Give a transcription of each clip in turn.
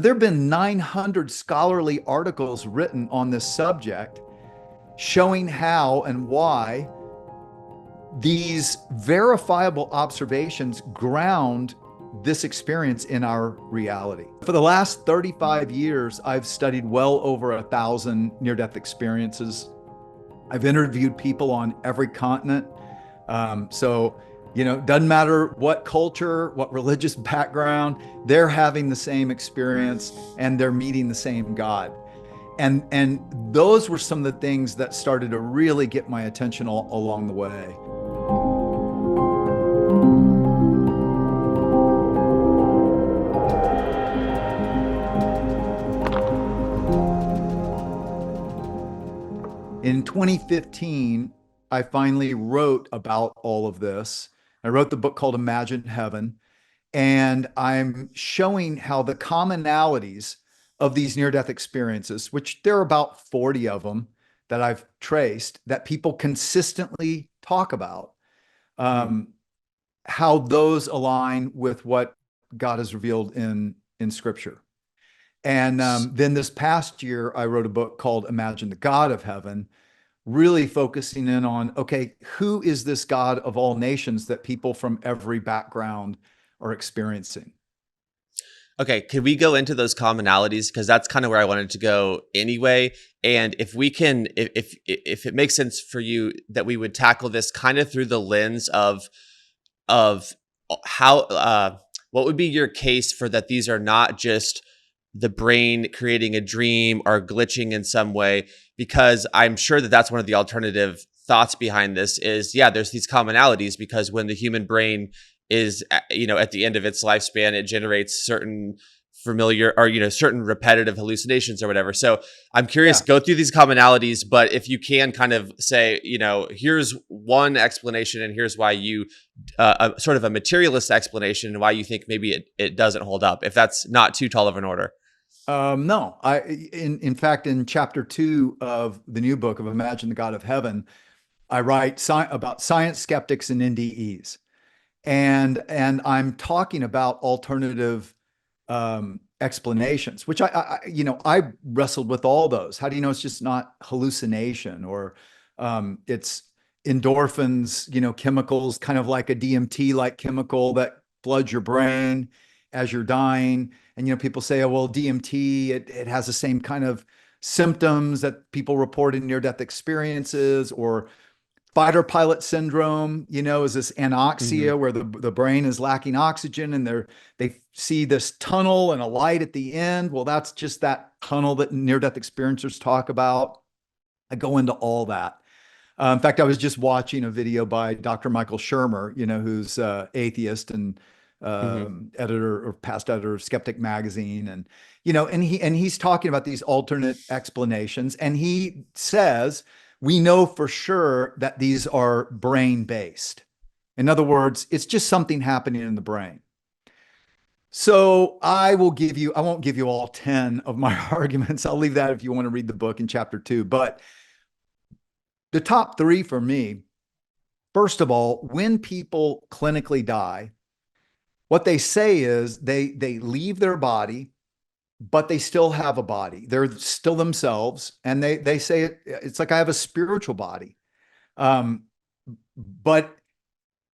There have been 900 scholarly articles written on this subject showing how and why these verifiable observations ground this experience in our reality. For the last 35 years, I've studied well over 1,000 near-death experiences. I've interviewed people on every continent. Doesn't matter what culture, what religious background, they're having the same experience and they're meeting the same God. And those were some of the things that started to really get my attention all along the way. In 2015, I finally wrote about all of this. I wrote the book called Imagine Heaven, and I'm showing how the commonalities of these near-death experiences, which there are about 40 of them that I've traced, that people consistently talk about, how those align with what God has revealed in Scripture. And then this past year, I wrote a book called Imagine the God of Heaven, really focusing in on, okay, who is this God of all nations that people from every background are experiencing? Okay, can we go into those commonalities? Because that's kind of where I wanted to go anyway. And if we can, if it makes sense for you, that we would tackle this kind of through the lens of how what would be your case for that these are not just the brain creating a dream or glitching in some way, because I'm sure that that's one of the alternative thoughts behind this is, yeah, there's these commonalities because when the human brain is, at the end of its lifespan, it generates certain familiar or, certain repetitive hallucinations or whatever. So I'm curious, go through these commonalities, but if you can kind of say, here's one explanation and here's why you, sort of a materialist explanation and why you think maybe it doesn't hold up, if that's not too tall of an order. No, in fact, in chapter 2 of the new book of Imagine the God of Heaven, I write about science skeptics and NDEs. And I'm talking about alternative explanations, which I wrestled with all those. How do you know it's just not hallucination, or it's endorphins, chemicals, kind of like a DMT-like chemical that floods your brain as you're dying. And people say, oh, well, DMT, it has the same kind of symptoms that people report in near-death experiences, or fighter pilot syndrome, is this anoxia where the brain is lacking oxygen and they see this tunnel and a light at the end. Well, that's just that tunnel that near-death experiencers talk about. I go into all that. In fact, I was just watching a video by Dr. Michael Shermer, who's atheist and editor or past editor of Skeptic magazine. And, and he's talking about these alternate explanations. And he says, we know for sure that these are brain-based. In other words, it's just something happening in the brain. So I won't give you all 10 of my arguments. I'll leave that if you want to read the book in chapter 2. But the top 3 for me, first of all, when people clinically die, what they say is they leave their body, but they still have a body. They're still themselves. And they say it's like, I have a spiritual body. But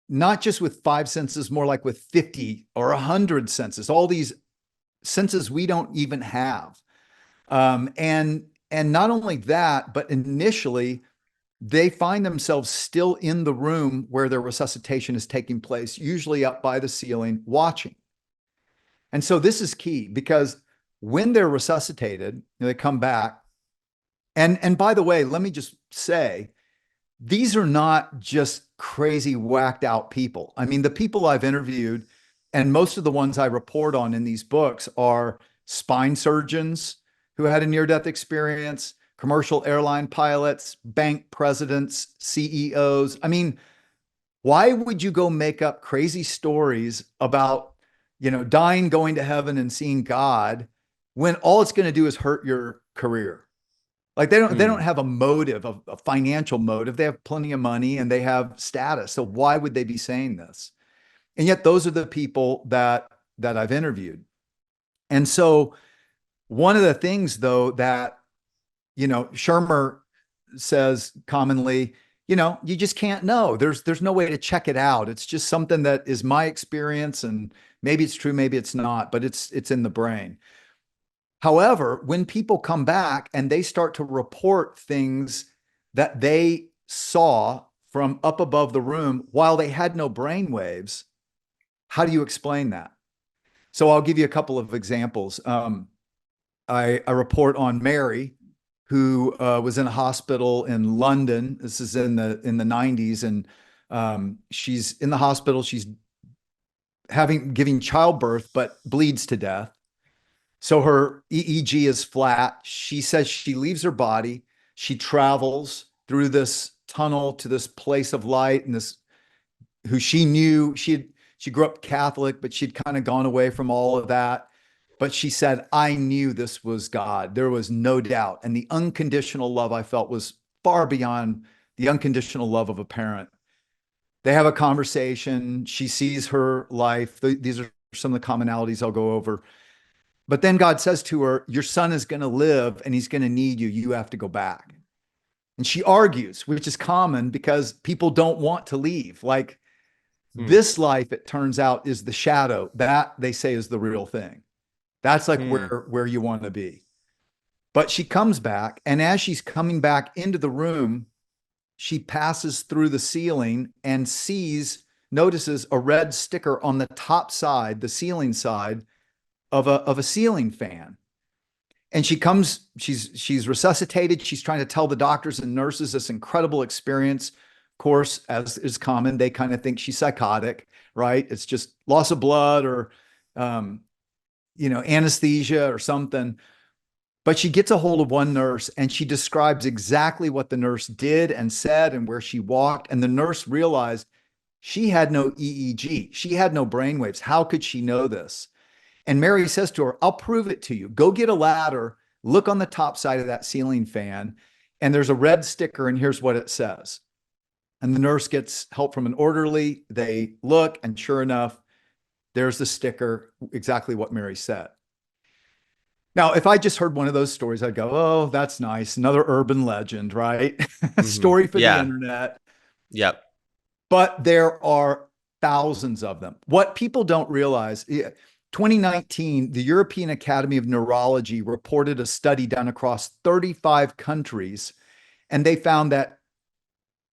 not just with 5 senses, more like with 50 or 100 senses, all these senses we don't even have. And not only that, but initially they find themselves still in the room where their resuscitation is taking place, usually up by the ceiling, watching. And so this is key, because when they're resuscitated, they come back. And by the way, let me just say, these are not just crazy, whacked out people. I mean, the people I've interviewed, and most of the ones I report on in these books, are spine surgeons who had a near-death experience, commercial airline pilots, bank presidents, CEOs. I mean, why would you go make up crazy stories about, dying, going to heaven and seeing God, when all it's going to do is hurt your career? Like they don't have a motive, a financial motive. They have plenty of money and they have status. So why would they be saying this? And yet those are the people that I've interviewed. And so One of the things, though, that, Shermer says commonly, you just can't know. There's no way to check it out. It's just something that is my experience, and maybe it's true, maybe it's not, but it's in the brain. However, when people come back and they start to report things that they saw from up above the room while they had no brain waves, how do you explain that? So I'll give you a couple of examples. I report on Mary, who was in a hospital in London. This is in the 90s, and she's in the hospital. She's giving childbirth, but bleeds to death. So her EEG is flat. She says she leaves her body. She travels through this tunnel to this place of light, and this who she knew she grew up Catholic, but she'd kind of gone away from all of that. But she said, I knew this was God. There was no doubt. And the unconditional love I felt was far beyond the unconditional love of a parent. They have a conversation. She sees her life. These are some of the commonalities I'll go over. But then God says to her, your son is going to live and he's going to need you. You have to go back. And she argues, which is common because people don't want to leave. Like this life, it turns out, is the shadow. That, they say, is the real thing. That's like where you want to be. But she comes back, and as she's coming back into the room, she passes through the ceiling and notices a red sticker on the top side, the ceiling side of a ceiling fan. And she's resuscitated. She's trying to tell the doctors and nurses this incredible experience. Of course, as is common, they kind of think she's psychotic, right? It's just loss of blood or, anesthesia or something. But she gets a hold of one nurse and she describes exactly what the nurse did and said and where she walked. And the nurse realized she had no EEG. She had no brainwaves. How could she know this? And Mary says to her, I'll prove it to you. Go get a ladder, look on the top side of that ceiling fan, and there's a red sticker, and here's what it says. And the nurse gets help from an orderly. They look, and sure enough, there's the sticker, exactly what Mary said. Now, if I just heard one of those stories, I'd go, oh, that's nice. Another urban legend, right? Story for the internet. Yep. But there are thousands of them. What people don't realize, 2019, the European Academy of Neurology reported a study done across 35 countries, and they found that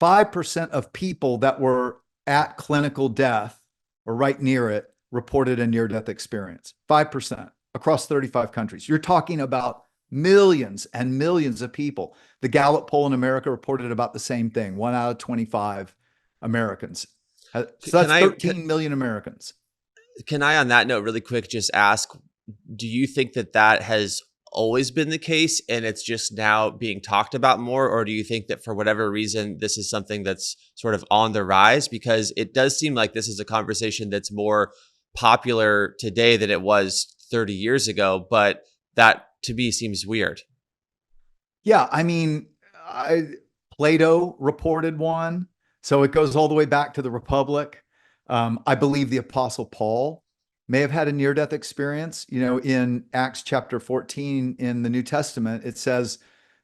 5% of people that were at clinical death or right near it reported a near-death experience. 5% across 35 countries. You're talking about millions and millions of people. The Gallup poll in America reported about the same thing, 1 out of 25 Americans. So that's 13 million Americans. Can I, on that note, really quick, just ask, do you think that has always been the case and it's just now being talked about more? Or do you think that for whatever reason, this is something that's sort of on the rise? Because it does seem like this is a conversation that's more popular today than it was 30 years ago. But that to me seems weird. Yeah. I mean, Plato reported one. So it goes all the way back to the Republic. I believe the Apostle Paul may have had a near-death experience. In Acts chapter 14 in the New Testament, it says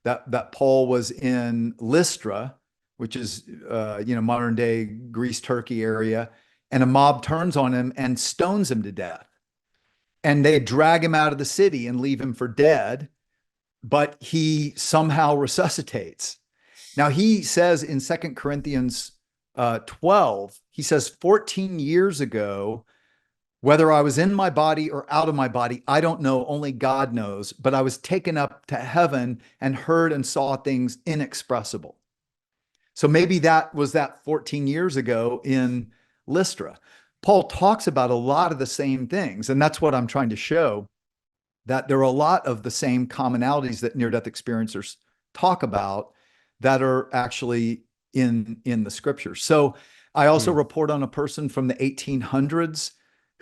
that Paul was in Lystra, which is modern-day Greece, Turkey area, and a mob turns on him and stones him to death. And they drag him out of the city and leave him for dead, but he somehow resuscitates. Now, he says in 2 Corinthians 12, he says, 14 years ago, whether I was in my body or out of my body, I don't know, only God knows, but I was taken up to heaven and heard and saw things inexpressible. So maybe that was that 14 years ago in Lystra. Paul talks about a lot of the same things, and that's what I'm trying to show, that there are a lot of the same commonalities that near-death experiencers talk about that are actually in the scriptures. So I also report on a person from the 1800s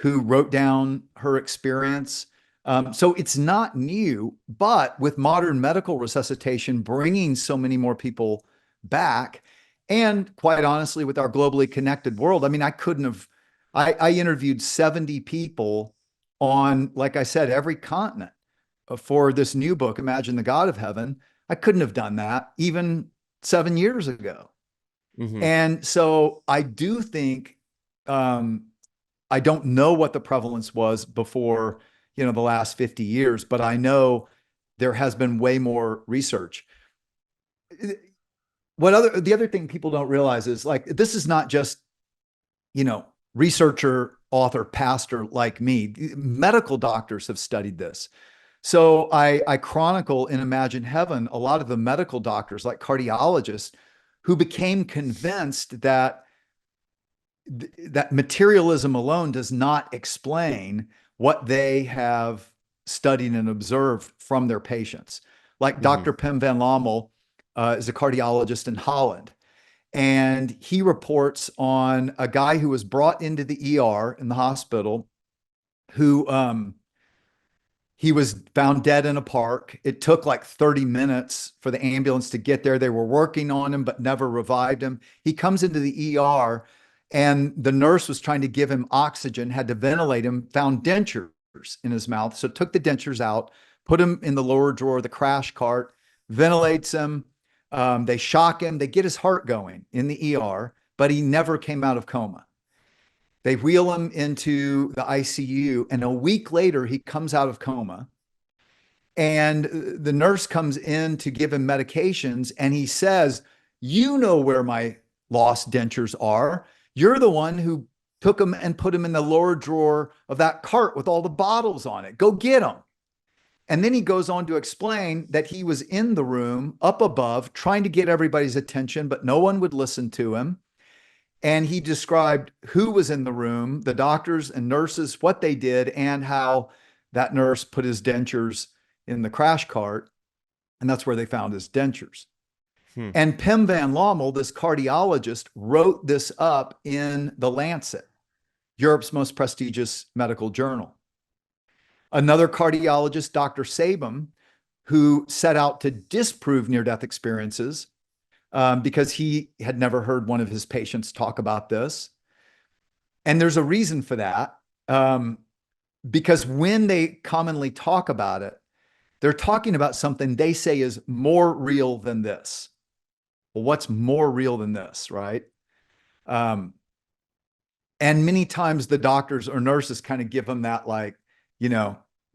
who wrote down her experience. So it's not new, but with modern medical resuscitation bringing so many more people back, and quite honestly, with our globally connected world, I mean, I interviewed 70 people on, like I said, every continent. for this new book, Imagine the God of Heaven, I couldn't have done that even 7 years ago. Mm-hmm. And so I do think, I don't know what the prevalence was before, the last 50 years, but I know there has been way more research. The other thing people don't realize is, like, this is not just, researcher, author, pastor like me. Medical doctors have studied this. So I chronicle in Imagine Heaven a lot of the medical doctors, like cardiologists, who became convinced that that materialism alone does not explain what they have studied and observed from their patients. Like Mm-hmm. Dr. Pim van Lommel is a cardiologist in Holland, and he reports on a guy who was brought into the ER in the hospital who he was found dead in a park. It took like 30 minutes for the ambulance to get there. They were working on him, but never revived him. He comes into the ER, and the nurse was trying to give him oxygen, had to ventilate him, found dentures in his mouth. So took the dentures out, put him in the lower drawer of the crash cart, ventilates him. They shock him. They get his heart going in the ER, but he never came out of coma. They wheel him into the ICU, and a week later, he comes out of coma. And the nurse comes in to give him medications, and he says, "You know where my lost dentures are. You're the one who took them and put them in the lower drawer of that cart with all the bottles on it. Go get them." And then he goes on to explain that he was in the room up above trying to get everybody's attention, but no one would listen to him. And he described who was in the room, the doctors and nurses, what they did, and how that nurse put his dentures in the crash cart. And that's where they found his dentures. Hmm. And Pim van Lommel, this cardiologist, wrote this up in The Lancet, Europe's most prestigious medical journal. Another cardiologist, Dr. Sabin, who set out to disprove near-death experiences, because he had never heard one of his patients talk about this. And there's a reason for that, because when they commonly talk about it, they're talking about something they say is more real than this. Well, what's more real than this, right? And many times the doctors or nurses kind of give them that, like,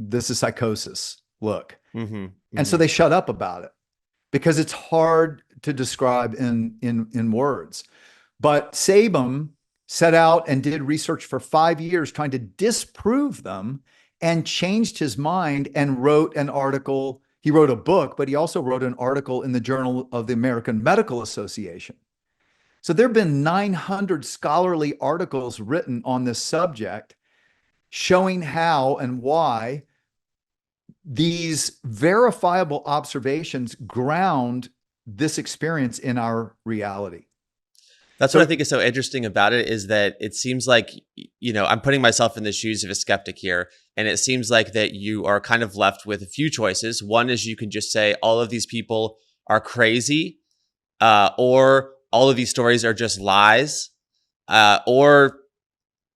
this is psychosis look. Mm-hmm. Mm-hmm. And so they shut up about it, because it's hard to describe in words. But Sabin set out and did research for 5 years trying to disprove them, and changed his mind and wrote an article. He wrote a book, but he also wrote an article in the Journal of the American Medical Association. So there have been 900 scholarly articles written on this subject, showing how and why these verifiable observations ground this experience in our reality. That's what I think is so interesting about it, is that it seems like, I'm putting myself in the shoes of a skeptic here. And it seems like that you are kind of left with a few choices. One is you can just say all of these people are crazy, or all of these stories are just lies, or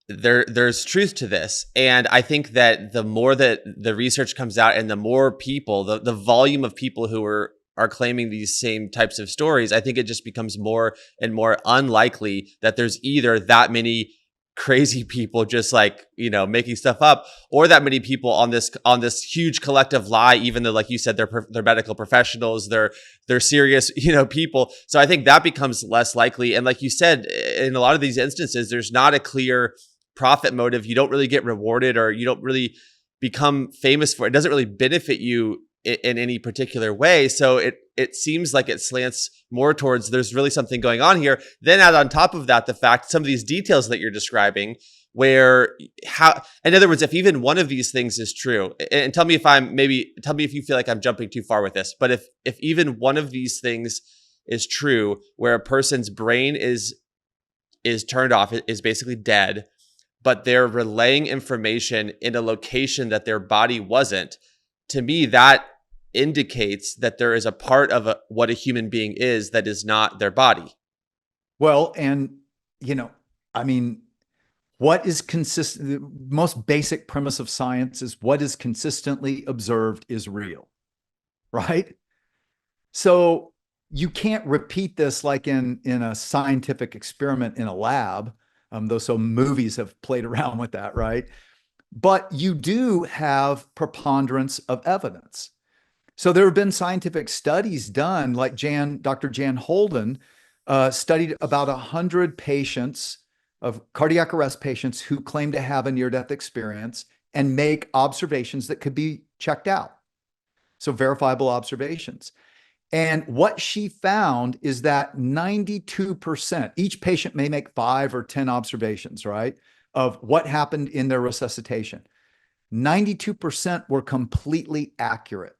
there's truth to this. And I think that the more that the research comes out, and the more people, the volume of people who are claiming these same types of stories, I think it just becomes more and more unlikely that there's either that many crazy people just like, making stuff up, or that many people on this huge collective lie, even though, like you said, they're medical professionals, they're serious, people. So I think that becomes less likely. And like you said, in a lot of these instances, there's not a clear profit motive. You don't really get rewarded, or you don't really become famous for it. It doesn't really benefit you in any particular way. So it seems like it slants more towards there's really something going on here. Then add on top of that the fact, some of these details that you're describing, in other words, if even one of these things is true, and tell me if you feel like I'm jumping too far with this, but if even one of these things is true, where a person's brain is turned off, is basically dead, but they're relaying information in a location that their body wasn't, to me, that indicates that there is a part of what a human being is that is not their body. Well, and, I mean, what is consistent, the most basic premise of science is what is consistently observed is real, right? So you can't repeat this like in a scientific experiment in a lab, though some movies have played around with that, right? But you do have preponderance of evidence. So there have been scientific studies done, like Dr. Jan Holden studied about 100 patients of cardiac arrest patients who claim to have a near-death experience and make observations that could be checked out. So verifiable observations. And what she found is that 92%, each patient may make 5 or 10 observations, right, of what happened in their resuscitation. 92% were completely accurate.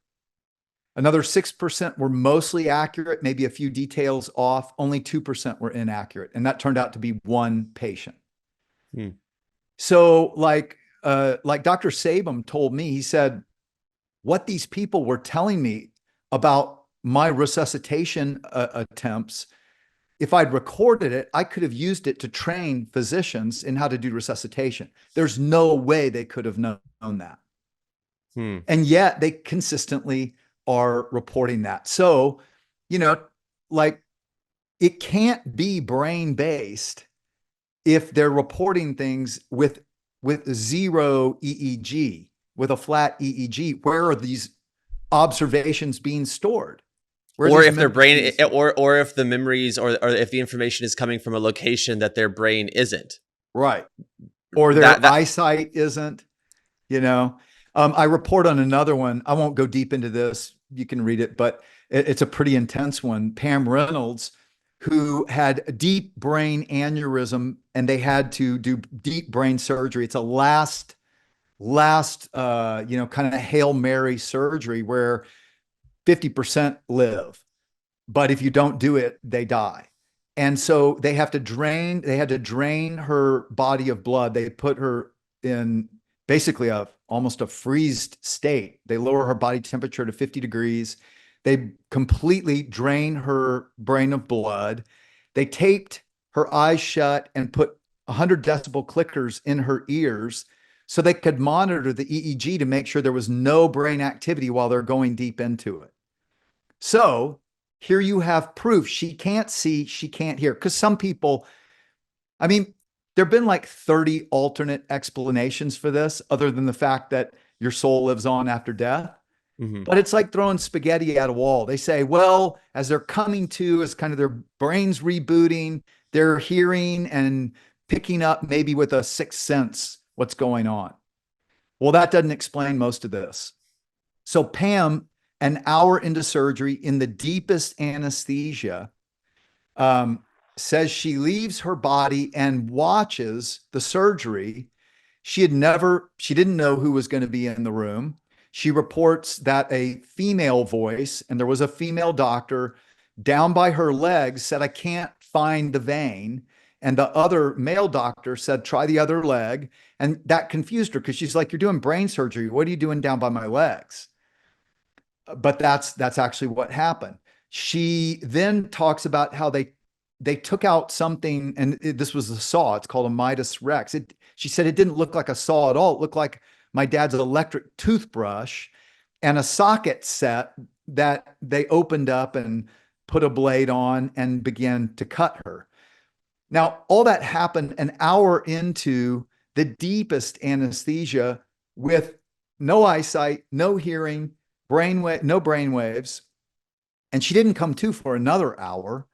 Another 6% were mostly accurate, maybe a few details off. Only 2% were inaccurate. And that turned out to be one patient. Hmm. So like Dr. Sabum told me, he said, what these people were telling me about my resuscitation attempts, if I'd recorded it, I could have used it to train physicians in how to do resuscitation. There's no way they could have known that. Hmm. And yet they consistently are reporting that. So, you know, like it can't be brain based if they're reporting things with zero EEG, with a flat EEG. Where are these observations being stored? Where are Or these if their memories being brain, stored? or if the memories, or if the information is coming from a location that their brain isn't. Right. Or their That eyesight isn't, you know. I report on another one. I won't go deep into this. You can read it, but it's a pretty intense one. Pam Reynolds, who had a deep brain aneurysm, and they had to do deep brain surgery. It's a last, kind of Hail Mary surgery where 50% live, but if you don't do it, they die. And so they had to drain her body of blood. They put her in basically almost a freezed state. They lower her body temperature to 50 degrees. They completely drain her brain of blood. They taped her eyes shut and put 100 decibel clickers in her ears so they could monitor the EEG to make sure there was no brain activity while they're going deep into it. So here you have proof she can't see, she can't hear. Because some people, I mean, there have been like 30 alternate explanations for this, other than the fact that your soul lives on after death. Mhm. But it's like throwing spaghetti at a wall. They say, well, as they're coming to, as kind of their brains rebooting, they're hearing and picking up maybe with a sixth sense what's going on. Well, that doesn't explain most of this. So Pam, an hour into surgery in the deepest anesthesia, um, says she leaves her body and watches the surgery. She didn't know who was going to be in the room. She reports that a female voice, and there was a female doctor down by her legs, said, I can't find the vein. And the other male doctor said, try the other leg. And that confused her because she's like, you're doing brain surgery. What are you doing down by my legs? But that's actually what happened. She then talks about how they took out something, and this was a saw. It's called a Midas Rex. She said it didn't look like a saw at all. It looked like my dad's electric toothbrush and a socket set that they opened up and put a blade on and began to cut her. Now, all that happened an hour into the deepest anesthesia with no eyesight, no hearing, no brain waves. And she didn't come to for another hour.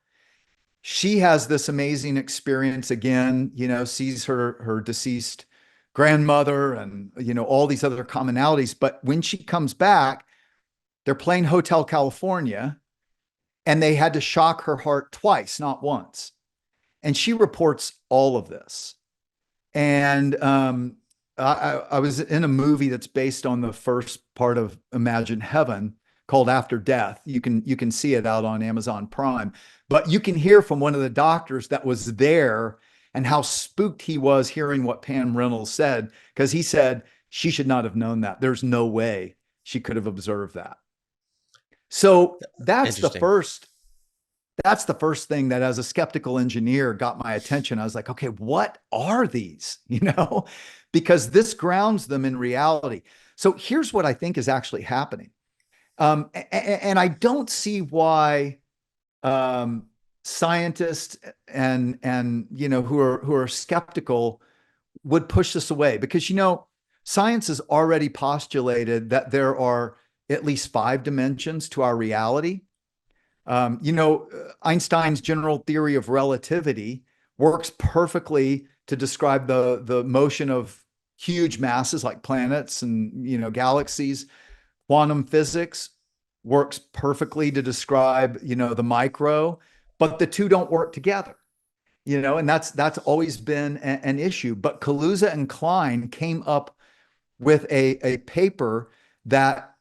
She has this amazing experience again, sees her deceased grandmother and, all these other commonalities. But when she comes back, they're playing Hotel California and they had to shock her heart twice, not once. And she reports all of this. And I was in a movie that's based on the first part of Imagine Heaven called After Death. You can see it out on Amazon Prime, but you can hear from one of the doctors that was there and how spooked he was hearing what Pam Reynolds said, because he said she should not have known that. There's no way she could have observed that. So Interesting. that's the first thing that, as a skeptical engineer, got my attention. I was like, okay, what are these? Because this grounds them in reality. So here's what I think is actually happening. And I don't see why scientists and who are skeptical would push this away, because science has already postulated that there are at least 5 dimensions to our reality. Einstein's general theory of relativity works perfectly to describe the motion of huge masses like planets and galaxies. Quantum physics works perfectly to describe the micro, but the two don't work together. And that's always been an issue. But Kaluza and Klein came up with a paper that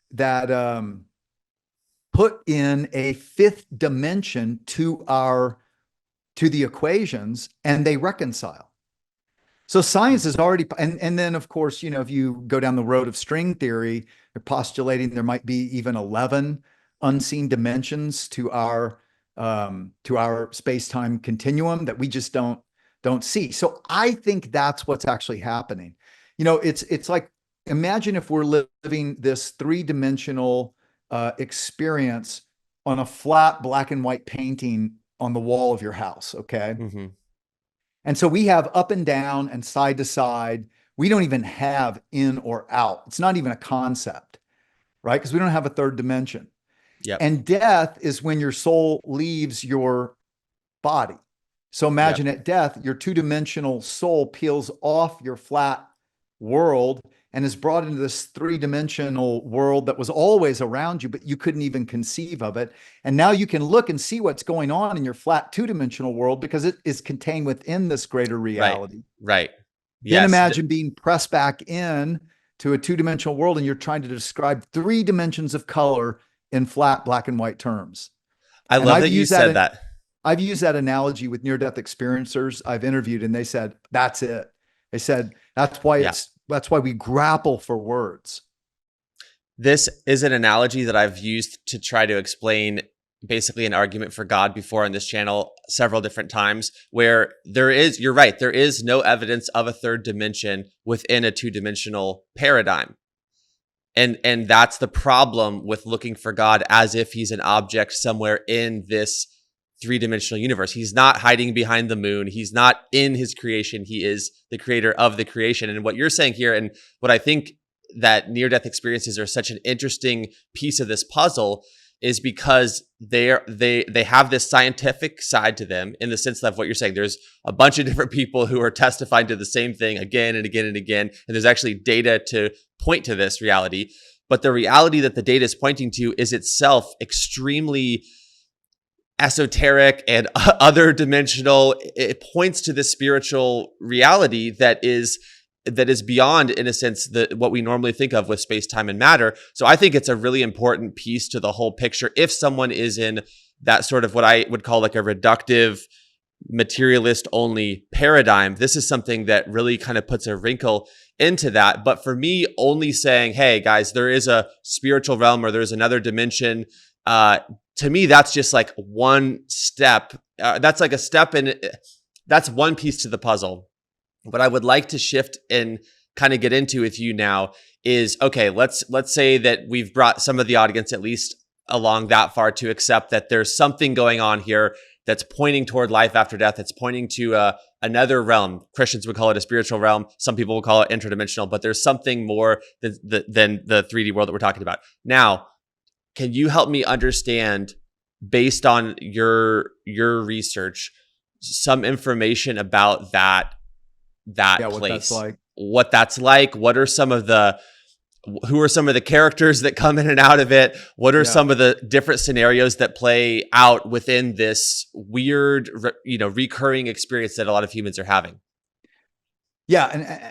put in a 5th dimension to the equations, and they reconcile. So science is already, and then of course, if you go down the road of string theory, they're postulating there might be even 11 unseen dimensions to our space-time continuum that we just don't see. So I think that's what's actually happening. It's like, imagine if we're living this 3-dimensional experience on a flat black and white painting on the wall of your house. Okay. Mm-hmm. And so we have up and down and side to side. We don't even have in or out. It's not even a concept, right? Because we don't have a 3rd dimension. Yep. And death is when your soul leaves your body. So imagine at death, your 2-dimensional soul peels off your flat world and is brought into this 3-dimensional world that was always around you, but you couldn't even conceive of it. And now you can look and see what's going on in your flat 2-dimensional world because it is contained within this greater reality. Right. Yes. Then imagine being pressed back in to a 2-dimensional world and you're trying to describe 3 dimensions of color in flat black and white terms. I love that you said that. I've used that analogy with near-death experiencers I've interviewed, and they said, that's it. They said, that's why we grapple for words. This is an analogy that I've used to try to explain basically an argument for God before on this channel several different times, where you're right, there is no evidence of a 3rd dimension within a 2-dimensional paradigm. And that's the problem with looking for God as if he's an object somewhere in this 3-dimensional universe. He's not hiding behind the moon. He's not in his creation. He is the creator of the creation. And what you're saying here, and what I think that near-death experiences are such an interesting piece of this puzzle, is because they have this scientific side to them, in the sense of what you're saying. There's a bunch of different people who are testifying to the same thing again and again and again. And there's actually data to point to this reality. But the reality that the data is pointing to is itself extremely esoteric and other dimensional. It points to this spiritual reality that is beyond, in a sense, what we normally think of with space, time, and matter. So I think it's a really important piece to the whole picture. If someone is in that sort of what I would call like a reductive, materialist only paradigm, this is something that really kind of puts a wrinkle into that. But for me, only saying, hey guys, there is a spiritual realm or there's another dimension, to me, that's just like one step. That's like a step in, that's one piece to the puzzle. What I would like to shift and kind of get into with you now is, okay, let's say that we've brought some of the audience at least along that far to accept that there's something going on here that's pointing toward life after death. It's pointing to another realm. Christians would call it a spiritual realm. Some people will call it interdimensional, but there's something more than the 3D world that we're talking about. Now, can you help me understand, based on your research, some information about that place? What that's like? What are some of the who are some of the characters that come in and out of it? What are some of the different scenarios that play out within this weird, recurring experience that a lot of humans are having? Yeah,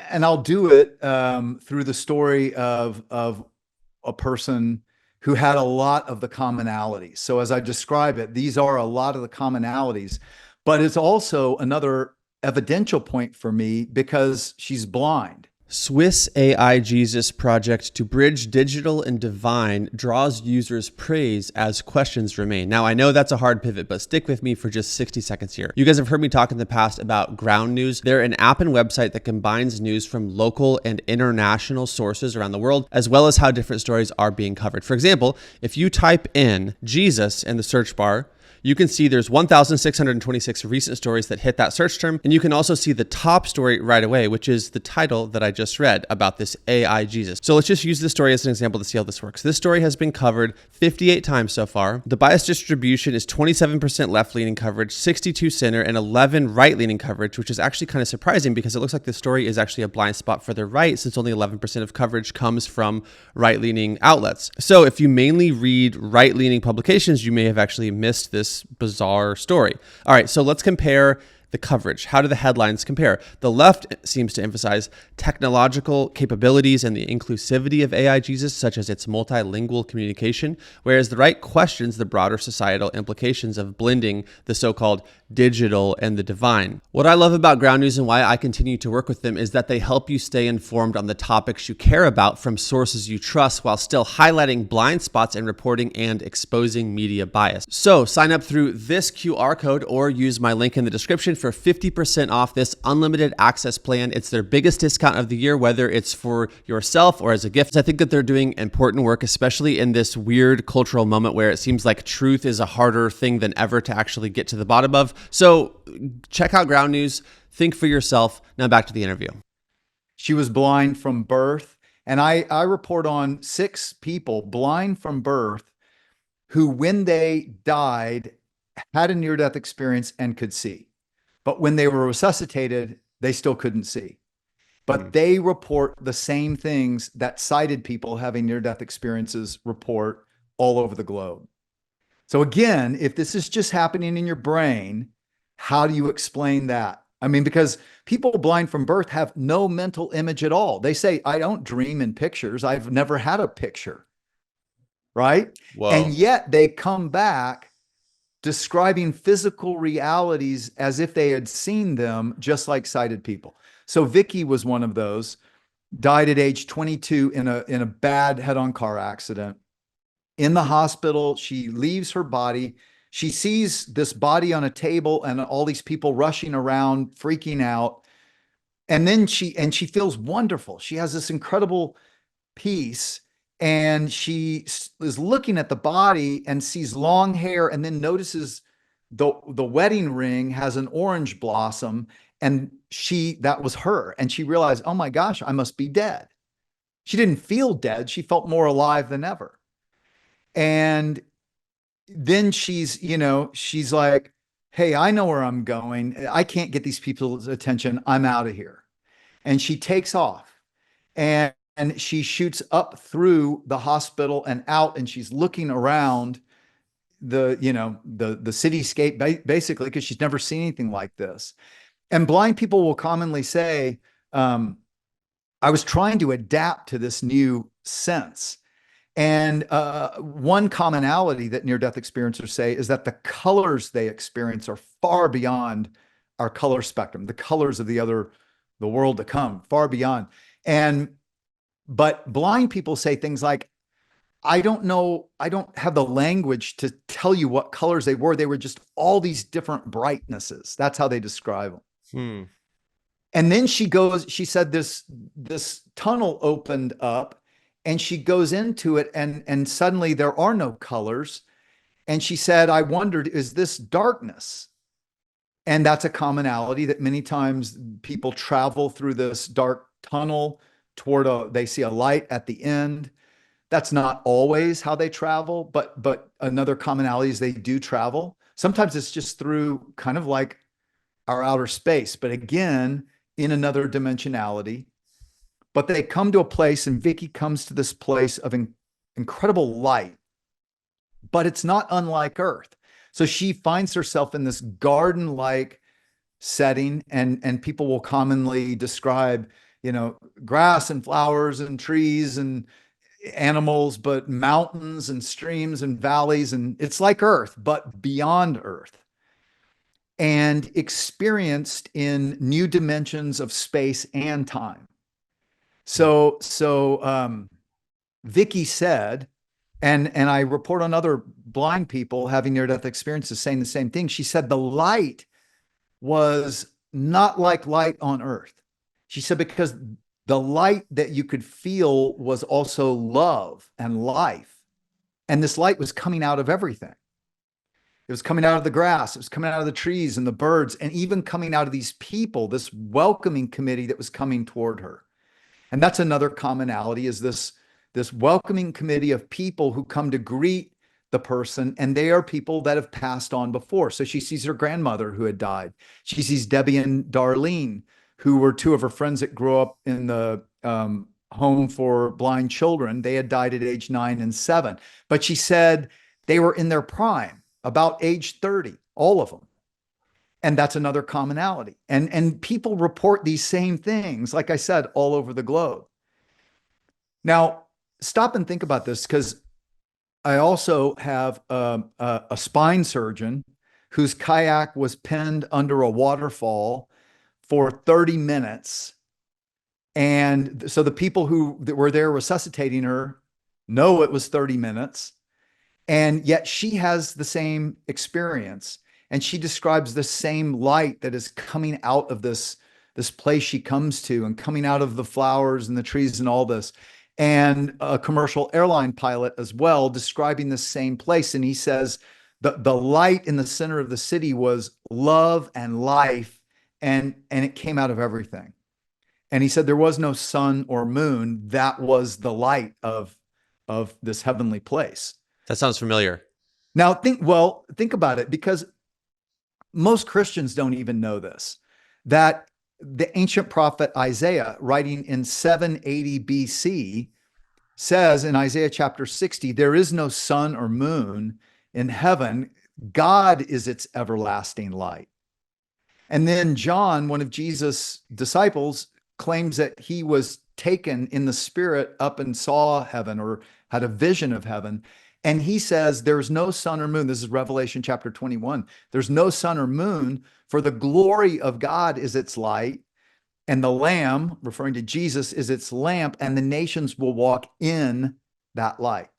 and I'll do it through the story of a person who had a lot of the commonalities. So as I describe it, these are a lot of the commonalities, but it's also another evidential point for me because she's blind. Swiss AI Jesus project to bridge digital and divine draws users' praise as questions remain. Now, I know that's a hard pivot, but stick with me for just 60 seconds here. You guys have heard me talk in the past about Ground News. They're an app and website that combines news from local and international sources around the world, as well as how different stories are being covered. For example, if you type in Jesus in the search bar, you can see there's 1,626 recent stories that hit that search term. And you can also see the top story right away, which is the title that I just read about this AI Jesus. So let's just use this story as an example to see how this works. This story has been covered 58 times so far. The bias distribution is 27% left-leaning coverage, 62 center, and 11 right-leaning coverage, which is actually kind of surprising because it looks like this story is actually a blind spot for the right, since only 11% of coverage comes from right-leaning outlets. So if you mainly read right-leaning publications, you may have actually missed this bizarre story. All right, so let's compare the coverage. How do the headlines compare? The left seems to emphasize technological capabilities and the inclusivity of AI Jesus, such as its multilingual communication, whereas the right questions the broader societal implications of blending the so-called digital and the divine. What I love about Ground News and why I continue to work with them is that they help you stay informed on the topics you care about from sources you trust, while still highlighting blind spots in reporting and exposing media bias. So sign up through this QR code or use my link in the description for 50% off this unlimited access plan. It's their biggest discount of the year, whether it's for yourself or as a gift. I think that they're doing important work, especially in this weird cultural moment where it seems like truth is a harder thing than ever to actually get to the bottom of. So check out Ground News, think for yourself. Now back to the interview. She was blind from birth. And I report on 6 people blind from birth who, when they died, had a near-death experience and could see. But when they were resuscitated, they still couldn't see. But they report the same things that sighted people having near-death experiences report all over the globe. So again, if this is just happening in your brain, how do you explain that? I mean, because people blind from birth have no mental image at all. They say, I don't dream in pictures. I've never had a picture, right? Whoa. And yet they come back describing physical realities as if they had seen them, just like sighted people. So Vicky was one of those, died at age 22 in a bad head-on car accident. In the hospital, she leaves her body. She sees this body on a table and all these people rushing around, freaking out. And then she feels wonderful. She has this incredible peace. And she is looking at the body and sees long hair, and then notices the wedding ring has an orange blossom, and that was her. And she realized, oh my gosh, I must be dead. She didn't feel dead. She felt more alive than ever. And then she's like, hey, I know where I'm going. I can't get these people's attention. I'm out of here. And she takes off, and she shoots up through the hospital and out, and she's looking around the cityscape, basically, because she's never seen anything like this. And blind people will commonly say, I was trying to adapt to this new sense. And one commonality that near-death experiencers say is that the colors they experience are far beyond our color spectrum, the colors of the world to come, far beyond. But blind people say things like, I don't know, I don't have the language to tell you what colors they were. They were just all these different brightnesses. That's how they describe them. And then she said this tunnel opened up, and she goes into it, and suddenly there are no colors. And she said, I wondered, is this darkness? And that's a commonality, that many times people travel through this dark tunnel they see a light at the end. That's not always how they travel, but another commonality is they do travel. Sometimes it's just through kind of like our outer space, but again, in another dimensionality. But they come to a place, and Vicky comes to this place of incredible light, but it's not unlike Earth. So she finds herself in this garden-like setting, and people will commonly describe, grass and flowers and trees and animals, but mountains and streams and valleys. And it's like Earth, but beyond Earth, and experienced in new dimensions of space and time. So Vicky said, and I report on other blind people having near-death experiences saying the same thing. She said the light was not like light on earth. She said because the light that you could feel was also love and life. And this light was coming out of everything. It was coming out of the grass. It was coming out of the trees and the birds, and even coming out of these people, this welcoming committee that was coming toward her. And that's another commonality, is this welcoming committee of people who come to greet the person, and they are people that have passed on before. So she sees her grandmother who had died. She sees Debbie and Darlene, who were two of her friends that grew up in the home for blind children. They had died at age 9 and 7. But she said they were in their prime, about age 30, all of them. And that's another commonality. And people report these same things, like I said, all over the globe. Now, stop and think about this, because I also have a spine surgeon whose kayak was pinned under a waterfall for 30 minutes. And so the people who were there resuscitating her know it was 30 minutes. And yet she has the same experience. And she describes the same light that is coming out of this place she comes to, and coming out of the flowers and the trees and all this. And a commercial airline pilot as well, describing the same place. And he says the light in the center of the city was love and life, and it came out of everything. And he said there was no sun or moon. That was the light of this heavenly place. That sounds familiar. Now think about it, because most Christians don't even know this, that the ancient prophet Isaiah, writing in 780 BC, says in Isaiah chapter 60, there is no sun or moon in heaven. God is its everlasting light. And then John, one of Jesus' disciples, claims that he was taken in the spirit up and saw heaven, or had a vision of heaven. And he says, there's no sun or moon. This is Revelation chapter 21. There's no sun or moon, for the glory of God is its light, and the Lamb, referring to Jesus, is its lamp, and the nations will walk in that light.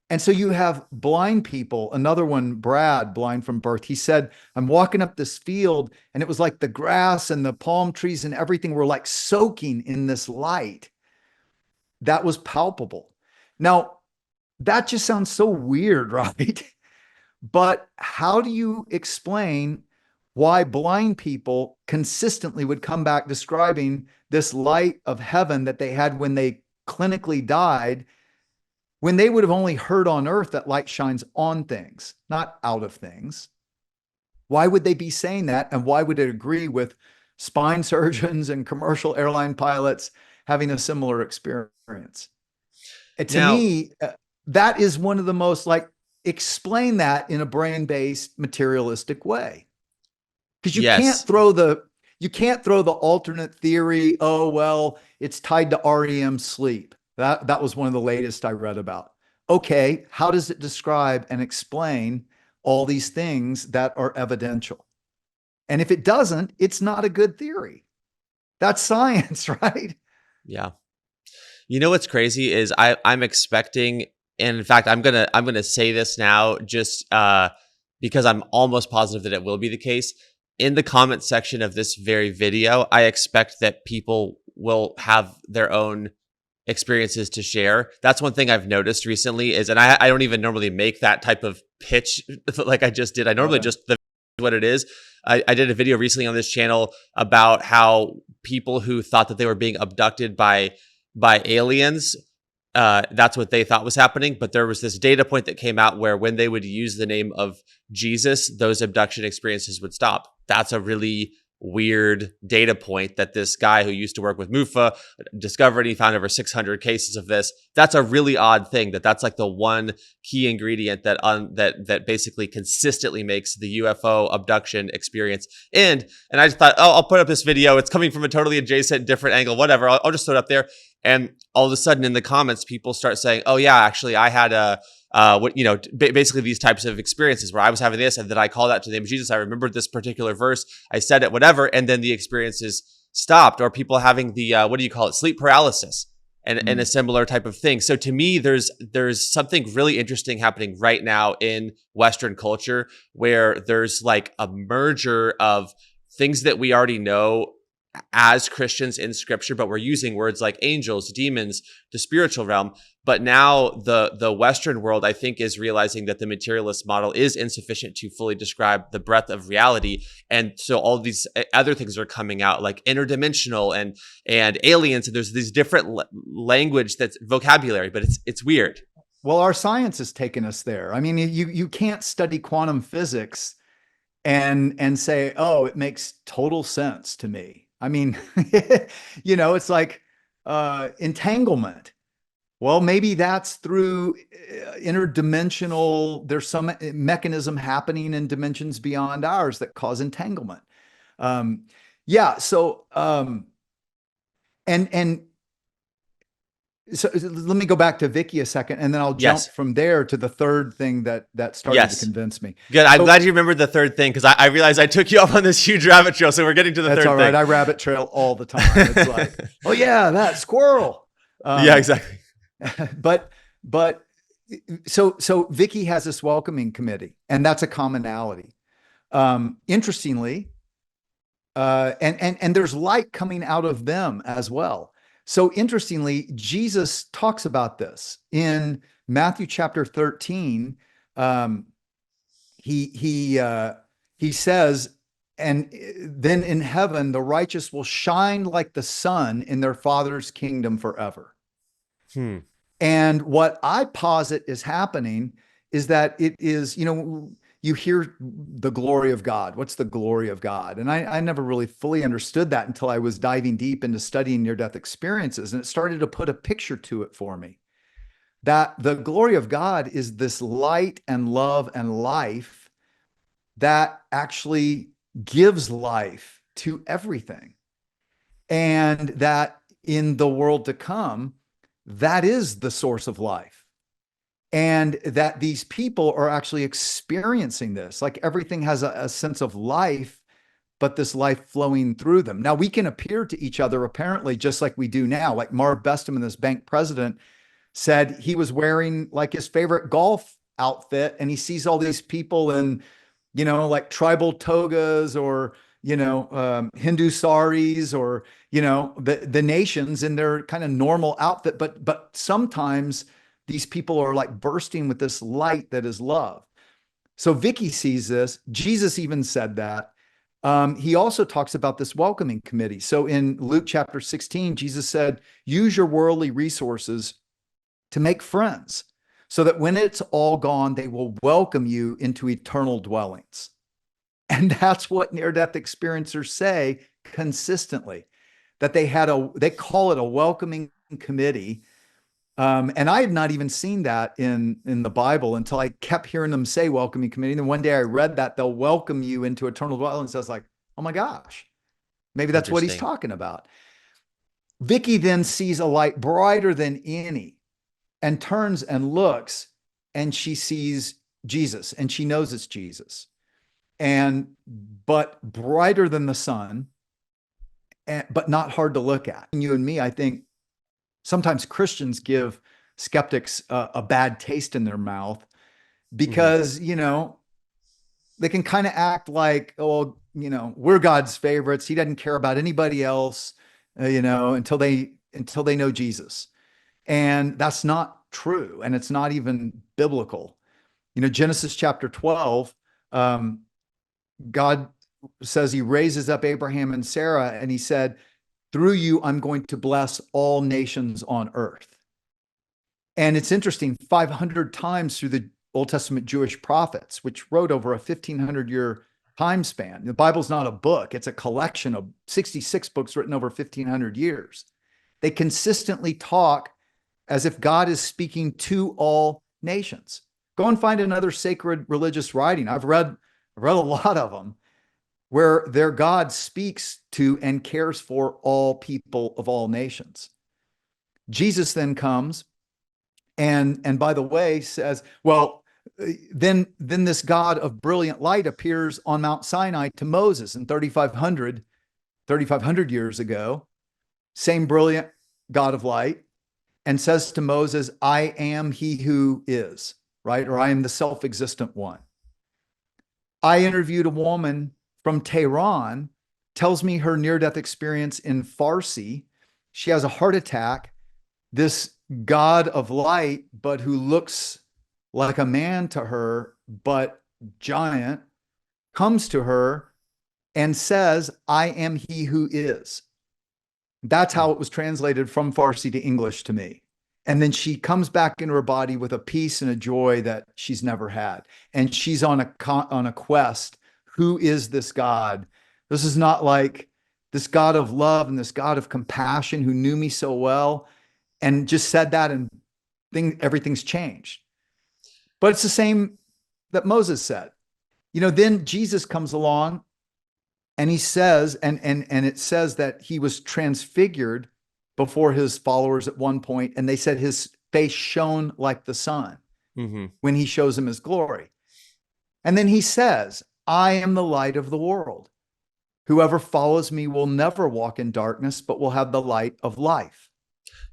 And so you have blind people. Another one, Brad, blind from birth. He said, I'm walking up this field, and it was like the grass and the palm trees and everything were like soaking in this light that was palpable. Now, that just sounds so weird, right? But how do you explain why blind people consistently would come back describing this light of heaven that they had when they clinically died, when they would have only heard on earth that light shines on things, not out of things? Why would they be saying that? And why would it agree with spine surgeons and commercial airline pilots having a similar experience? To me, that is one of the most, like, explain that in a brain-based materialistic way. Because you can't throw the alternate theory, oh, well, it's tied to REM sleep. That was one of the latest I read about. Okay, how does it describe and explain all these things that are evidential? And if it doesn't, it's not a good theory. That's science, right? Yeah. You know what's crazy is I'm expecting, and in fact, I'm gonna say this now, just because I'm almost positive that it will be the case. In the comment section of this very video, I expect that people will have their own experiences to share. That's one thing I've noticed recently is, and I don't even normally make that type of pitch like I just did. I normally just what it is. I did a video recently on this channel about how people who thought that they were being abducted by aliens, that's what they thought was happening. But there was this data point that came out where when they would use the name of Jesus, those abduction experiences would stop. That's a really weird data point that this guy who used to work with MUFA discovered. He found over 600 cases of this. That's a really odd thing, that's like the one key ingredient that basically consistently makes the UFO abduction experience end. And I just thought, oh, I'll put up this video. It's coming from a totally adjacent, different angle, whatever. I'll just throw it up there. And all of a sudden in the comments, people start saying, oh yeah, actually I had basically these types of experiences where I was having this, and then I called out to the name of Jesus. I remembered this particular verse. I said it, whatever. And then the experiences stopped, or people having the what do you call it, sleep paralysis, and a Mm. similar type of thing. So to me, there's something really interesting happening right now in Western culture, where there's like a merger of things that we already know as Christians in scripture, but we're using words like angels, demons, the spiritual realm. But now the Western world, I think, is realizing that the materialist model is insufficient to fully describe the breadth of reality. And so all these other things are coming out, like interdimensional and aliens. And there's these different language, that's vocabulary, but it's weird. Well, our science has taken us there. I mean, you can't study quantum physics and say, oh, it makes total sense to me. I mean, it's like entanglement. Well, maybe that's through interdimensional. There's some mechanism happening in dimensions beyond ours that cause entanglement. Yeah. And so let me go back to Vicky a second, and then I'll jump Yes. from there to the third thing that started to Yes. convince me. Good. I'm So glad you remembered the third thing, because I realized I took you up on this huge rabbit trail. So we're getting to the that's third all right. thing. I rabbit trail all the time. It's like, oh yeah, that squirrel. Yeah, exactly. But so Vicky has this welcoming committee, and that's a commonality. Interestingly, and there's light coming out of them as well. So interestingly, Jesus talks about this in Matthew chapter 13. Um, he says, and then in heaven the righteous will shine like the sun in their Father's kingdom forever. Hmm. And what I posit is happening is that it is, you hear the glory of God. What's the glory of God? And I never really fully understood that until I was diving deep into studying near-death experiences. And it started to put a picture to it for me, that the glory of God is this light and love and life that actually gives life to everything. And that in the world to come, that is the source of life. And that these people are actually experiencing this. Like everything has a sense of life, but this life flowing through them. Now we can appear to each other apparently just like we do now. Like Marv Bestman, this bank president, said he was wearing like his favorite golf outfit, and he sees all these people in, like tribal togas or, Hindu saris, or, the nations in their kind of normal outfit. But sometimes these people are like bursting with this light that is love. So Vicky sees this. Jesus even said that. He also talks about this welcoming committee. So in Luke chapter 16, Jesus said, use your worldly resources to make friends, so that when it's all gone, they will welcome you into eternal dwellings. And that's what near-death experiencers say consistently, that they call it a welcoming committee. And I had not even seen that in the Bible until I kept hearing them say welcoming committee. And then one day I read that they'll welcome you into eternal dwellings. I was like, oh my gosh, maybe that's what he's talking about. Vicky then sees a light brighter than any, and turns and looks, and she sees Jesus, and she knows it's Jesus. But brighter than the sun, but not hard to look at. You and me, I think sometimes Christians give skeptics a bad taste in their mouth because, they can kind of act like, oh, we're God's favorites. He doesn't care about anybody else, until they know Jesus. And that's not true. And it's not even biblical. Genesis chapter 12, God says he raises up Abraham and Sarah, and he said, through you, I'm going to bless all nations on earth. And it's interesting, 500 times through the Old Testament Jewish prophets, which wrote over a 1,500-year time span. The Bible's not a book. It's a collection of 66 books written over 1,500 years. They consistently talk as if God is speaking to all nations. Go and find another sacred religious writing. I've read a lot of them where their God speaks to and cares for all people of all nations. Jesus then comes and by the way says, well, then this God of brilliant light appears on Mount Sinai to Moses in 3,500 3,500 years ago, same brilliant God of light, and says to Moses, I am he who is, right? Or I am the self-existent one. I interviewed a woman from Tehran, tells me her near-death experience in Farsi. She has a heart attack. This God of light, but who looks like a man to her, but giant, comes to her and says, I am he who is. That's how it was translated from Farsi to English to me. And then she comes back into her body with a peace and a joy that she's never had. And she's on a quest. Who is this God? This is not like this God of love and this God of compassion who knew me so well and just said that and everything's changed. But it's the same that Moses said. Then Jesus comes along and he says, and it says that he was transfigured before his followers at one point, and they said his face shone like the sun when he shows them his glory. And then he says, I am the light of the world. Whoever follows me will never walk in darkness, but will have the light of life.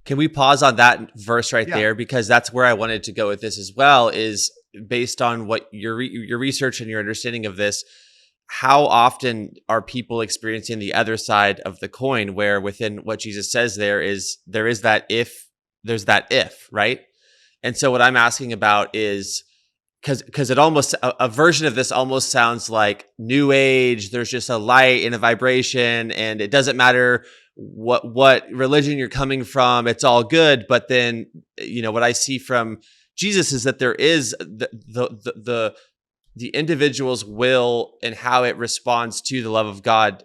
Can we pause on that verse right there? Because that's where I wanted to go with this as well, is based on what your research and your understanding of this. How often are people experiencing the other side of the coin, where within what Jesus says there is that there's that if, right? And so what I'm asking about is, because it almost, a version of this almost sounds like new age. There's just a light and a vibration, and it doesn't matter what religion you're coming from, it's all good. But then, what I see from Jesus is that there is the individual's will and how it responds to the love of God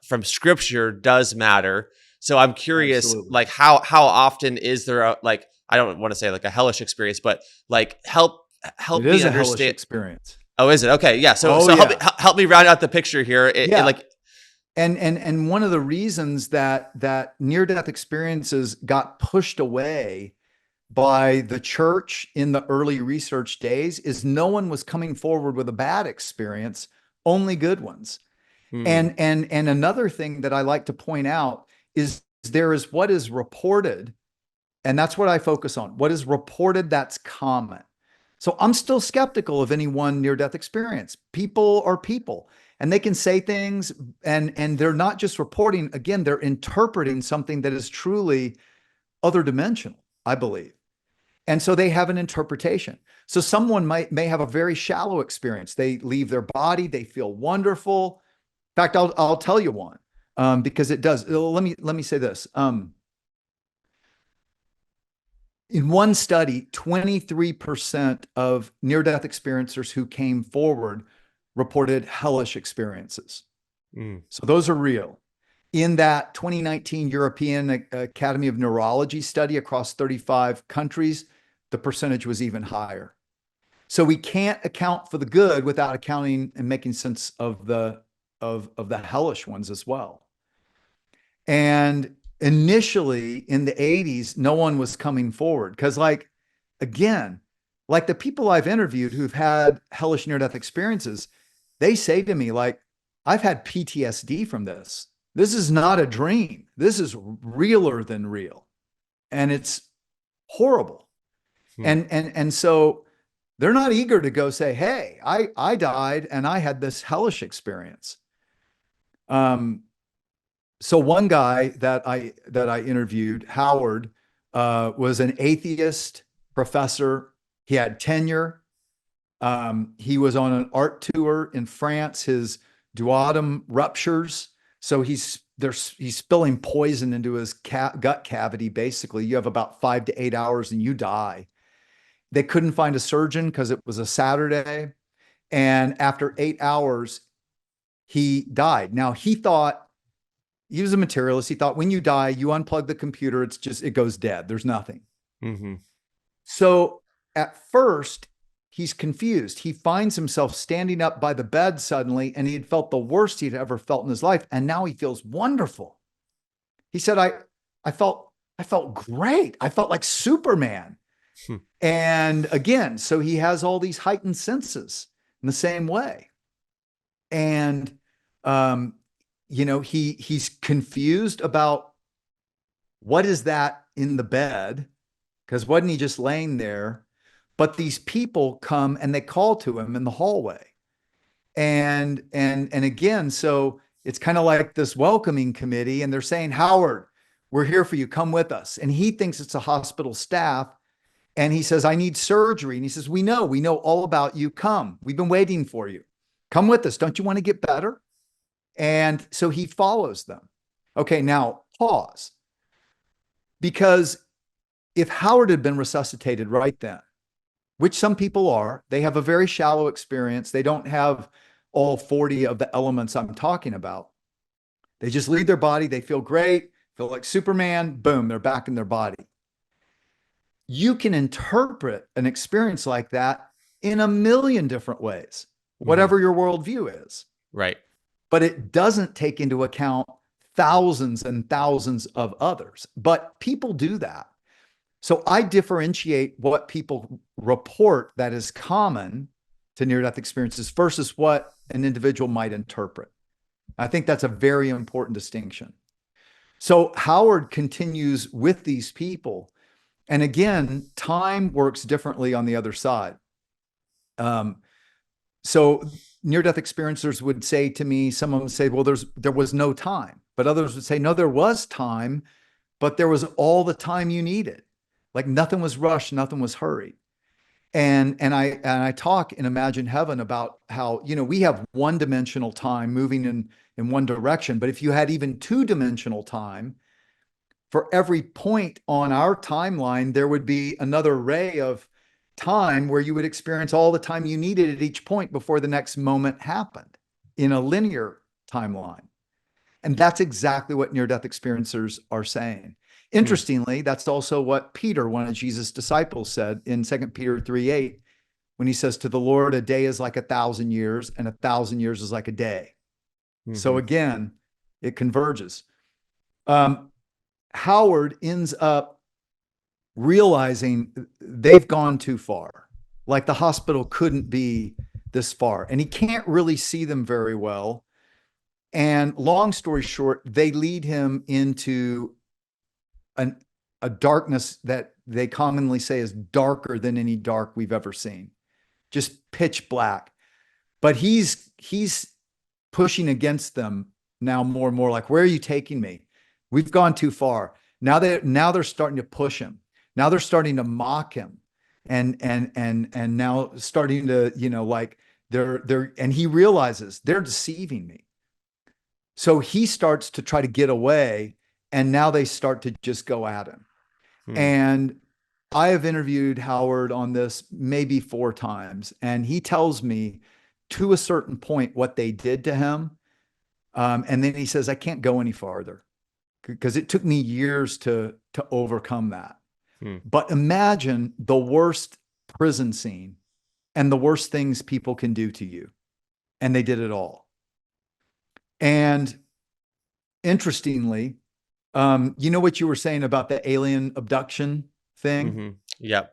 from Scripture does matter. So I'm curious, Absolutely. like how often is there I don't want to say like a hellish experience, but like help It me is a understand. hellish experience. Oh, is it? Okay, yeah. So help me round out the picture here. And one of the reasons that near-death experiences got pushed away by the church in the early research days is no one was coming forward with a bad experience, only good ones. And another thing that I like to point out is there is what is reported, and that's what I focus on. What is reported, that's common. So I'm still skeptical of any one near-death experience. People are people, and they can say things, and they're not just reporting. Again, they're interpreting something that is truly other dimensional, I believe. And so they have an interpretation. So someone may have a very shallow experience. They leave their body, they feel wonderful. In fact, I'll tell you one, because it does. Let me say this. In one study, 23% of near-death experiencers who came forward reported hellish experiences. So those are real. In that 2019 European Academy of Neurology study across 35 countries, the percentage was even higher. So we can't account for the good without accounting and making sense of the hellish ones as well. And initially in the 80s, no one was coming forward because, again, like the people I've interviewed who've had hellish near-death experiences, they say to me, I've had PTSD from this. This is not a dream. This is realer than real. And it's horrible. And so they're not eager to go say, hey, I died and I had this hellish experience. So one guy that I interviewed, Howard, was an atheist professor. He had tenure. He was on an art tour in France. His duodenum ruptures. So he's spilling poison into his gut cavity. Basically, you have about 5 to 8 hours and you die. They couldn't find a surgeon because it was a Saturday. And after 8 hours, he died. Now he was a materialist. He thought when you die, you unplug the computer. It goes dead. There's nothing. So at first, he's confused. He finds himself standing up by the bed suddenly, and he had felt the worst he'd ever felt in his life. And now he feels wonderful. He said, I felt great. I felt like Superman. And again, so he has all these heightened senses in the same way. And he's confused about what is that in the bed, because wasn't he just laying there? But these people come and they call to him in the hallway. And again, so it's kind of like this welcoming committee, and they're saying, Howard, we're here for you. Come with us. And he thinks it's a hospital staff. And he says, I need surgery. And he says, we know all about you. Come. We've been waiting for you. Come with us. Don't you want to get better? And so he follows them. Okay, now pause. Because if Howard had been resuscitated right then, which some people are, they have a very shallow experience. They don't have all 40 of the elements I'm talking about. They just leave their body. They feel great, feel like Superman. Boom, they're back in their body. You can interpret an experience like that in a million different ways, whatever your worldview is. Right. But it doesn't take into account thousands and thousands of others. But people do that. So I differentiate what people report that is common to near-death experiences versus what an individual might interpret. I think that's a very important distinction. So Howard continues with these people. And again, time works differently on the other side. So near-death experiencers would say to me, some of them say, well, there was no time. But others would say, no, there was time, but there was all the time you needed. Like nothing was rushed, nothing was hurried. And I talk in Imagine Heaven about how, we have one-dimensional time moving in one direction, but if you had even two-dimensional time, for every point on our timeline, there would be another ray of time where you would experience all the time you needed at each point before the next moment happened in a linear timeline. And that's exactly what near-death experiencers are saying. Interestingly, that's also what Peter, one of Jesus' disciples, said in 2 Peter 3:8, when he says, to the Lord, a day is like 1,000 years, and 1,000 years is like a day. So again, it converges. Howard ends up realizing they've gone too far. Like the hospital couldn't be this far, and he can't really see them very well. And long story short, they lead him into a darkness that they commonly say is darker than any dark we've ever seen, just pitch black. But he's pushing against them now more and more, like, where are you taking me? We've gone too far. Now they're starting to push him. Now they're starting to mock him, and now starting to, like and he realizes they're deceiving me. So he starts to try to get away, and now they start to just go at him. And I have interviewed Howard on this maybe 4 times, and he tells me to a certain point what they did to him. And then he says, I can't go any farther because it took me years to overcome that. But imagine the worst prison scene and the worst things people can do to you. And they did it all. And interestingly, what you were saying about the alien abduction thing? Yep.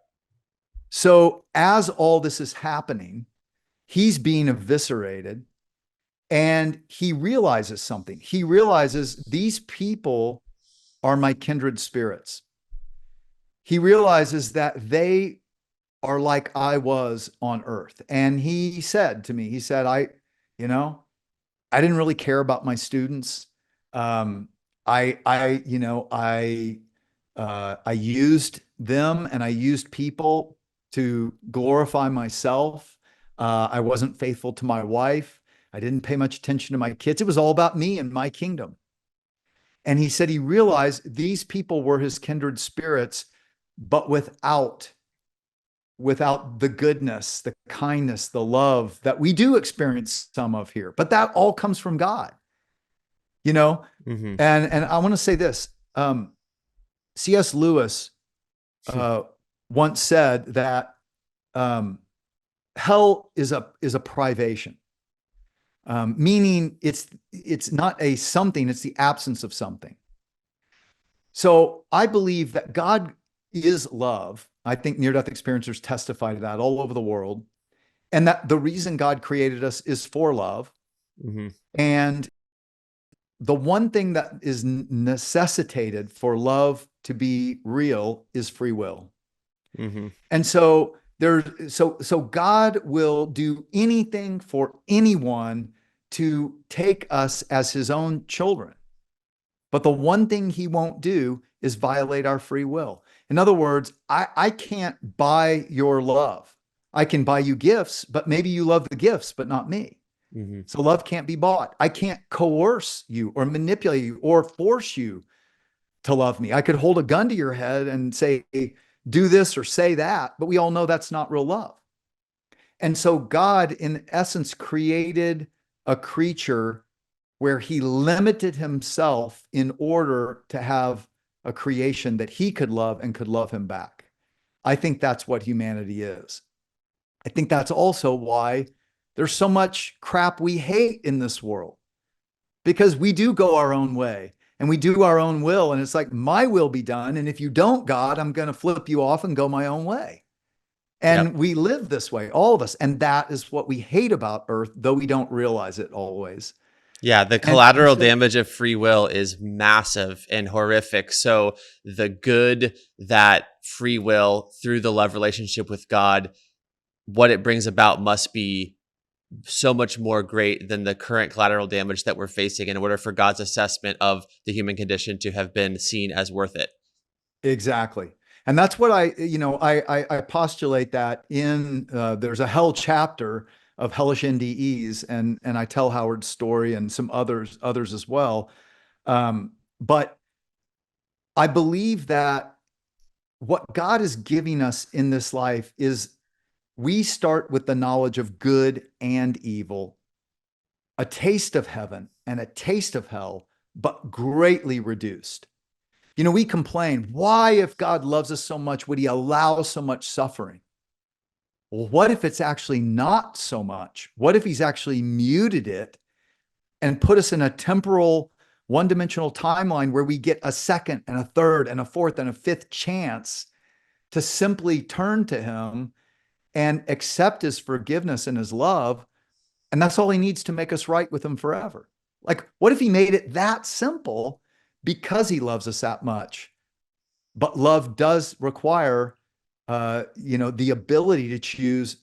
So as all this is happening, he's being eviscerated, and he realizes something. He realizes these people are my kindred spirits. He realizes that they are like I was on Earth. And he said to me, he said, I didn't really care about my students. I used them, and I used people to glorify myself. I wasn't faithful to my wife. I didn't pay much attention to my kids. It was all about me and my kingdom. And he said he realized these people were his kindred spirits, but without the goodness, the kindness, the love that we do experience some of here. But that all comes from God, And I want to say this. C.S. Lewis once said that hell is a privation, meaning it's not a something, it's the absence of something. So I believe that God is love. I think near-death experiencers testify to that all over the world, and that the reason God created us is for love. And the one thing that is necessitated for love to be real is free will. Mm-hmm. And so so God will do anything for anyone to take us as his own children. But the one thing he won't do is violate our free will. In other words, I can't buy your love. I can buy you gifts, but maybe you love the gifts, but not me. Mm-hmm. So love can't be bought. I can't coerce you or manipulate you or force you to love me. I could hold a gun to your head and say, do this or say that, but we all know that's not real love. And so God, in essence, created a creature where he limited himself in order to have a creation that he could love and could love him back. I think that's what humanity is. I think that's also why there's so much crap we hate in this world, because we do go our own way and we do our own will. And it's like, my will be done. And if you don't, God, I'm going to flip you off and go my own way. And Yep. we live this way, all of us. And that is what we hate about Earth, though we don't realize it always. Yeah, the And collateral so, damage of free will is massive and horrific. So the good that free will through the love relationship with God, what it brings about must be so much more great than the current collateral damage that we're facing in order for God's assessment of the human condition to have been seen as worth it. exactly. And that's what I postulate that in, there's a hell chapter of Hellish NDEs, and I tell Howard's story and some others as well. But I believe that what God is giving us in this life is, we start with the knowledge of good and evil, a taste of heaven and a taste of hell, but greatly reduced. We complain, why, if God loves us so much, would he allow so much suffering? Well, what if it's actually not so much? What if he's actually muted it and put us in a temporal, one-dimensional timeline where we get a second and a third and a fourth and a fifth chance to simply turn to him and accept his forgiveness and his love? And that's all he needs to make us right with him forever. Like, what if he made it that simple because he loves us that much? But love does require, the ability to choose,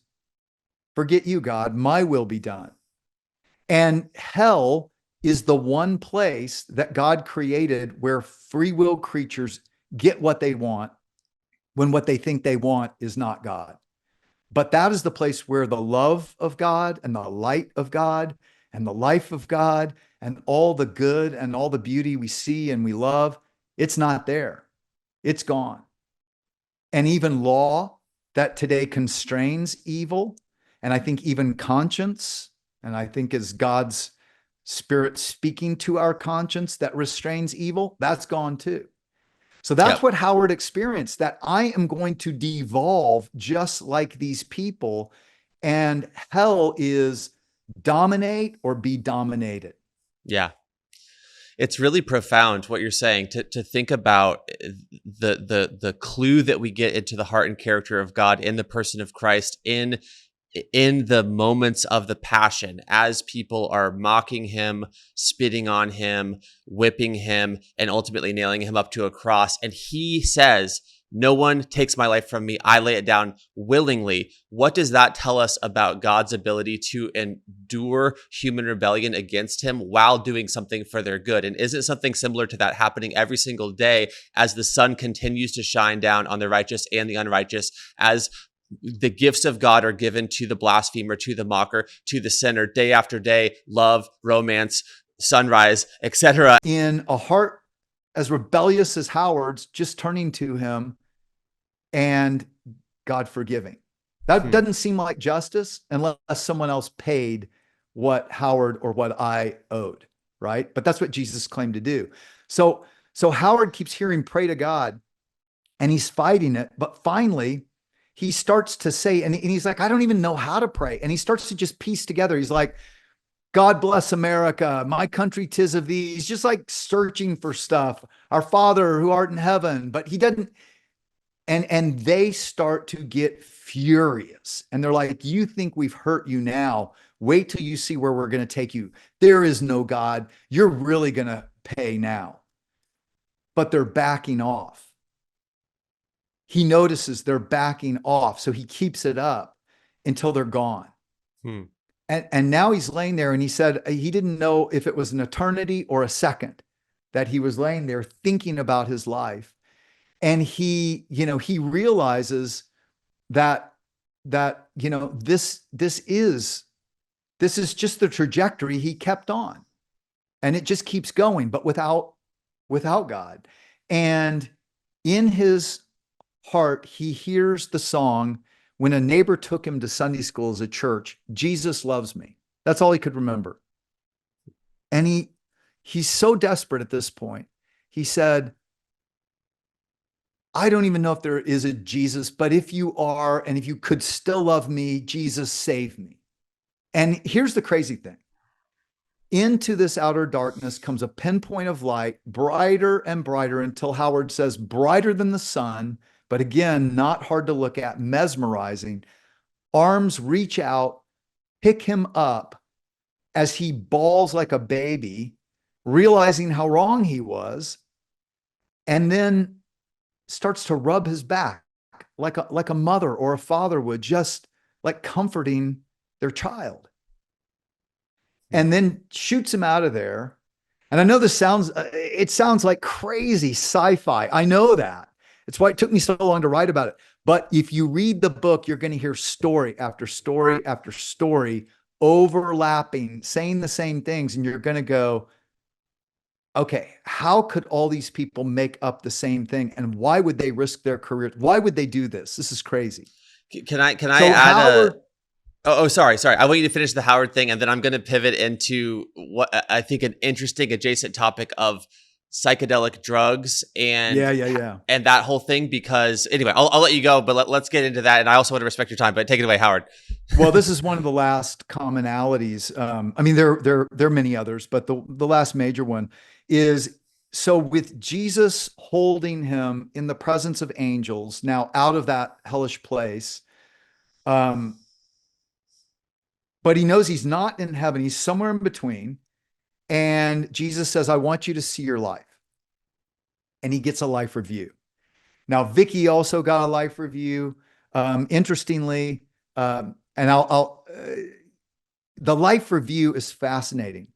forget you, God, my will be done. And hell is the one place that God created where free will creatures get what they want when what they think they want is not God. But that is the place where the love of God and the light of God and the life of God and all the good and all the beauty we see and we love, it's not there. It's gone. And even law that today constrains evil, and I think even conscience, and I think is God's spirit speaking to our conscience that restrains evil, that's gone too. So that's Yep. what Howard experienced, that I am going to devolve just like these people, and hell is dominate or be dominated. Yeah. It's really profound what you're saying, to think about the clue that we get into the heart and character of God in the person of Christ, in the moments of the passion, as people are mocking him, spitting on him, whipping him, and ultimately nailing him up to a cross. And he says, no one takes my life from me. I lay it down willingly. What does that tell us about God's ability to endure human rebellion against him while doing something for their good? And isn't something similar to that happening every single day as the sun continues to shine down on the righteous and the unrighteous, as the gifts of God are given to the blasphemer, to the mocker, to the sinner, day after day, love, romance, sunrise, etc. In a heart as rebellious as Howard's, just turning to him and God forgiving. That doesn't seem like justice unless someone else paid what Howard or what I owed, right? But that's what Jesus claimed to do. So Howard keeps hearing pray to God, and he's fighting it. But finally, he starts to say, and he's like, I don't even know how to pray. And he starts to just piece together. He's like, God bless America, my country 'tis of thee. He's just like searching for stuff. Our Father who art in heaven. But he doesn't, and they start to get furious. And they're like, you think we've hurt you now? Wait till you see where we're going to take you. There is no God. You're really going to pay now. But they're backing off. He notices they're backing off. So he keeps it up until they're gone. Hmm. And now he's laying there, and he said he didn't know if it was an eternity or a second that he was laying there thinking about his life. And he realizes that this is just the trajectory he kept on, and it just keeps going, but without God. And in his heart, he hears the song when a neighbor took him to Sunday school as a church, Jesus loves me. That's all he could remember. And he's so desperate at this point. He said, I don't even know if there is a Jesus, but if you are, and if you could still love me, Jesus, save me. And here's the crazy thing. Into this outer darkness comes a pinpoint of light, brighter and brighter, until Howard says brighter than the sun, but again, not hard to look at, mesmerizing. Arms reach out, pick him up as he bawls like a baby, realizing how wrong he was, and then starts to rub his back like a mother or a father would, just like comforting their child. And then shoots him out of there. And I know this sounds like crazy sci-fi. I know that. It's why it took me so long to write about it. But if you read the book, you're going to hear story after story after story overlapping, saying the same things. And you're going to go, okay, how could all these people make up the same thing? And why would they risk their career? Why would they do this? This is crazy. Can I So add Howard, sorry. I want you to finish the Howard thing, and then I'm going to pivot into what I think an interesting adjacent topic of psychedelic drugs and and that whole thing. Because anyway, I'll let you go, but let's get into that. And I also want to respect your time, but take it away, Howard. Well, this is one of the last commonalities. I mean, there are many others, but the last major one is, so with Jesus holding him in the presence of angels, now out of that hellish place, but he knows he's not in heaven. He's somewhere in between. And Jesus says, I want you to see your life. And he gets a life review. Now, Vicky also got a life review. Interestingly, and the life review is fascinating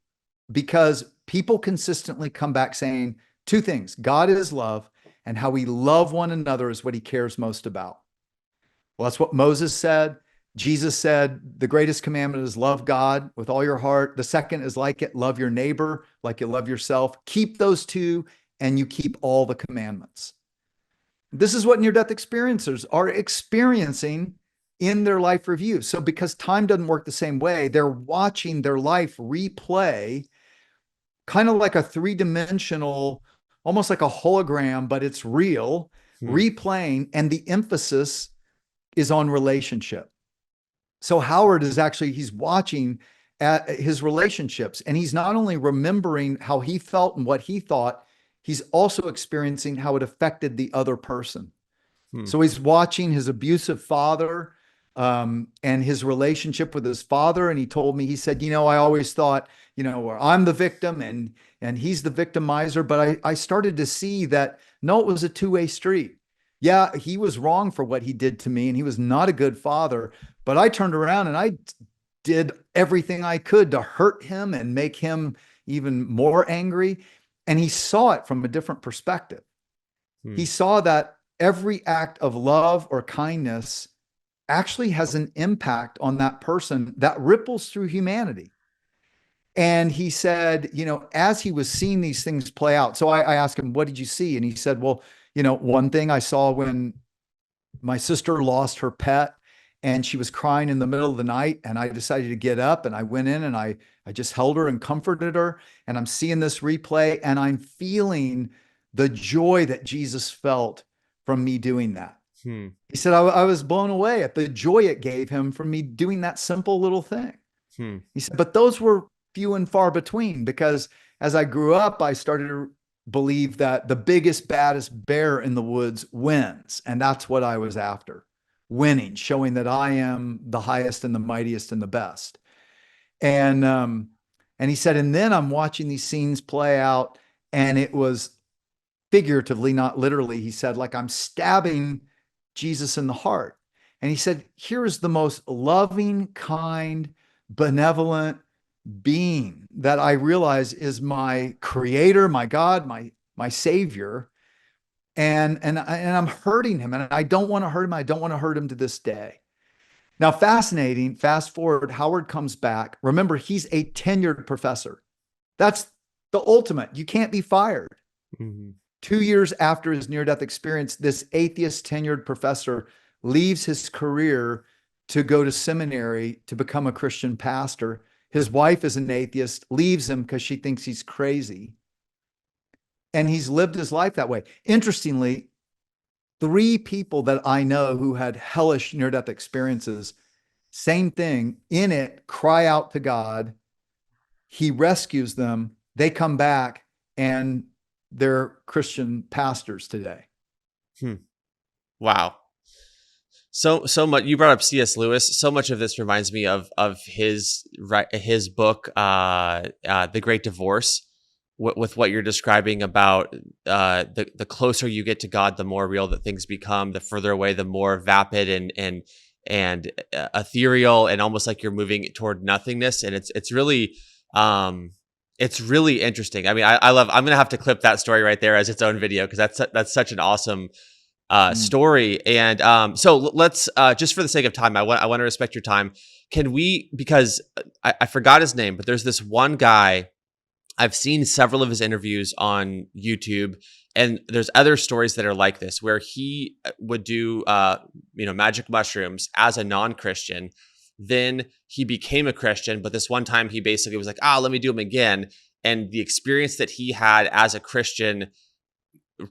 because people consistently come back saying two things: God is love, and how we love one another is what he cares most about. Well, that's what Moses said. Jesus said, the greatest commandment is love God with all your heart. The second is like it, love your neighbor like you love yourself. Keep those two, and you keep all the commandments. This is what near-death experiencers are experiencing in their life review. So because time doesn't work the same way, they're watching their life replay, kind of like a three-dimensional, almost like a hologram, but it's real, replaying, and the emphasis is on relationship. So Howard is he's watching at his relationships, and he's not only remembering how he felt and what he thought, he's also experiencing how it affected the other person. So he's watching his abusive father and his relationship with his father. And he told me, he said, I always thought, I'm the victim and he's the victimizer. But I started to see that, no, it was a two-way street. Yeah, he was wrong for what he did to me, and he was not a good father. But I turned around and I did everything I could to hurt him and make him even more angry. And he saw it from a different perspective. He saw that every act of love or kindness actually has an impact on that person that ripples through humanity. And he said, as he was seeing these things play out, so I asked him, what did you see? And he said, well, one thing I saw when my sister lost her pet and she was crying in the middle of the night, and I decided to get up, and I went in and I just held her and comforted her. And I'm seeing this replay, and I'm feeling the joy that Jesus felt from me doing that. He said, I was blown away at the joy it gave him from me doing that simple little thing. He said, but those were few and far between, because as I grew up, I started to believe that the biggest, baddest bear in the woods wins. And that's what I was after. winning, showing that I am the highest and the mightiest and the best. And he said, and then I'm watching these scenes play out, and it was figuratively, not literally. He said, like I'm stabbing Jesus in the heart. And he said, here is the most loving, kind, benevolent being that I realize is my creator, my God, my savior. And I'm hurting him, and I don't want to hurt him. I don't want to hurt him to this day. Now, fascinating, fast forward, Howard comes back. Remember, he's a tenured professor. That's the ultimate. You can't be fired. Mm-hmm. 2 years after his near-death experience, this atheist tenured professor leaves his career to go to seminary to become a Christian pastor. His wife is an atheist, leaves him because she thinks he's crazy. And he's lived his life that way. Interestingly, 3 people that I know who had hellish near-death experiences, same thing, in it, cry out to God. He rescues them. They come back, and they're Christian pastors today. Wow. So much. You brought up C.S. Lewis. So much of this reminds me of his book, The Great Divorce, with what you're describing about the closer you get to God, the more real that things become. The further away, the more vapid and ethereal, and almost like you're moving toward nothingness. And it's really interesting. I mean, I love. I'm gonna have to clip that story right there as its own video, because that's such an awesome story. And so let's just for the sake of time, I want to respect your time. Can we? Because I forgot his name, but there's this one guy. I've seen several of his interviews on YouTube, and there's other stories that are like this, where he would do, magic mushrooms as a non-Christian. Then he became a Christian, but this one time he basically was like, let me do them again. And the experience that he had as a Christian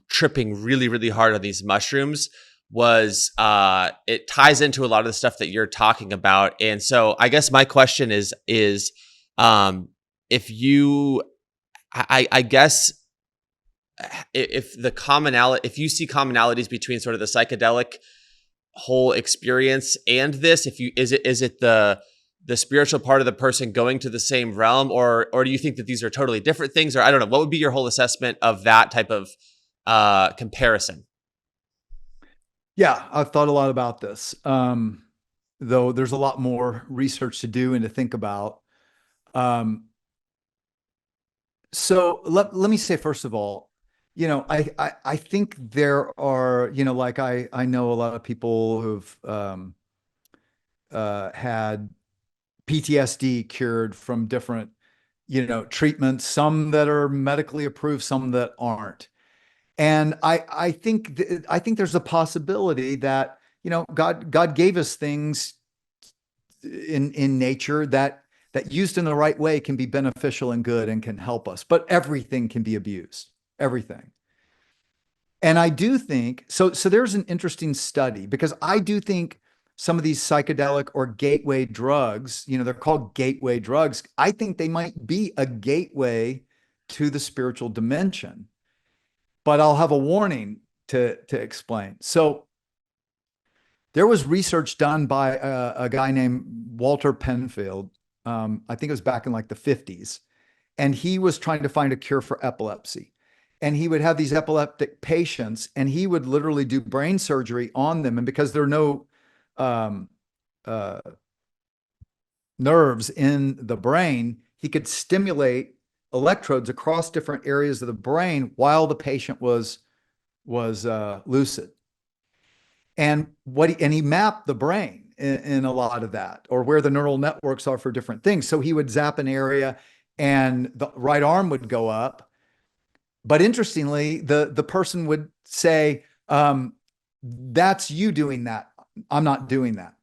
tripping really, really hard on these mushrooms was, it ties into a lot of the stuff that you're talking about. And so I guess my question is, if you, I guess if you see commonalities between sort of the psychedelic whole experience and this, is it the spiritual part of the person going to the same realm, or do you think that these are totally different things? Or I don't know, what would be your whole assessment of that type of comparison? Yeah, I've thought a lot about this, though there's a lot more research to do and to think about. So let me say, first of all, I think there are, like I know a lot of people who've had PTSD cured from different, treatments, some that are medically approved, some that aren't. And I think there's a possibility that, God gave us things in nature that used in the right way can be beneficial and good and can help us, but everything can be abused, everything. And I do think, so there's an interesting study, because I do think some of these psychedelic or gateway drugs, they're called gateway drugs. I think they might be a gateway to the spiritual dimension, but I'll have a warning to explain. So there was research done by a guy named Walter Penfield. I think it was back in like the 50s. And he was trying to find a cure for epilepsy. And he would have these epileptic patients, and he would literally do brain surgery on them. And because there are no nerves in the brain, he could stimulate electrodes across different areas of the brain while the patient was lucid. And he mapped the brain in a lot of that, or where the neural networks are for different things. So he would zap an area, and the right arm would go up. But interestingly, the person would say, "That's you doing that. I'm not doing that."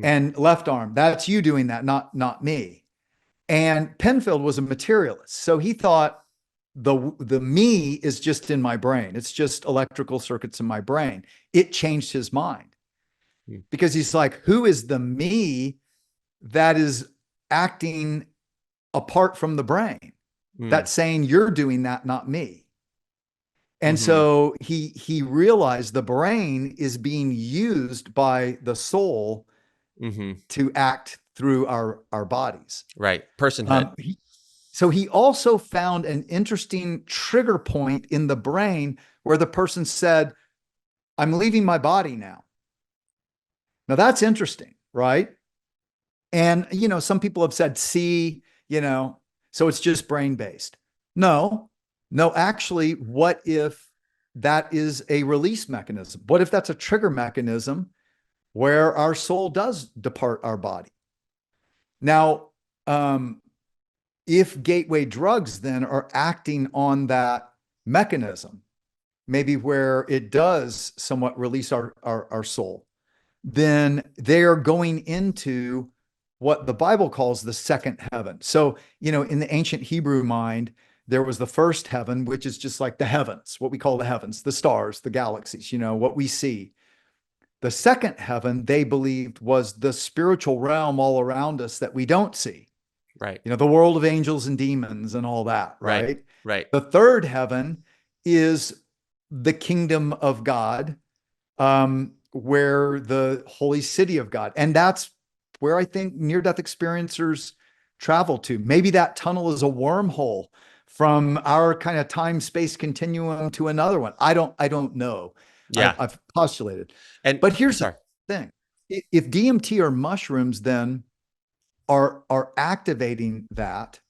And left arm, "That's you doing that, not me." And Penfield was a materialist, so he thought the me is just in my brain. It's just electrical circuits in my brain. It changed his mind, because he's like, who is the me that is acting apart from the brain? That's saying you're doing that, not me. And so he realized the brain is being used by the soul to act through our bodies. Right. Personhood. Um, he, so he also found an interesting trigger point in the brain where the person said, I'm leaving my body now. Now that's interesting, right? And, some people have said, see, so it's just brain based. No, no, actually, what if that is a release mechanism? What if that's a trigger mechanism where our soul does depart our body? Now, if gateway drugs then are acting on that mechanism, maybe where it does somewhat release our soul, then they are going into what the Bible calls the second heaven. So, in the ancient Hebrew mind, there was the first heaven, which is just like the heavens, what we call the heavens, the stars, the galaxies, what we see. The second heaven, they believed, was the spiritual realm all around us that we don't see. Right. The world of angels and demons and all that, right? Right. The third heaven is the kingdom of God, where the holy city of God. And that's where I think near-death experiencers travel to. Maybe that tunnel is a wormhole from our kind of time-space continuum to another one. I don't know. Yeah. I've postulated. But here's the thing. If DMT or mushrooms then are activating that,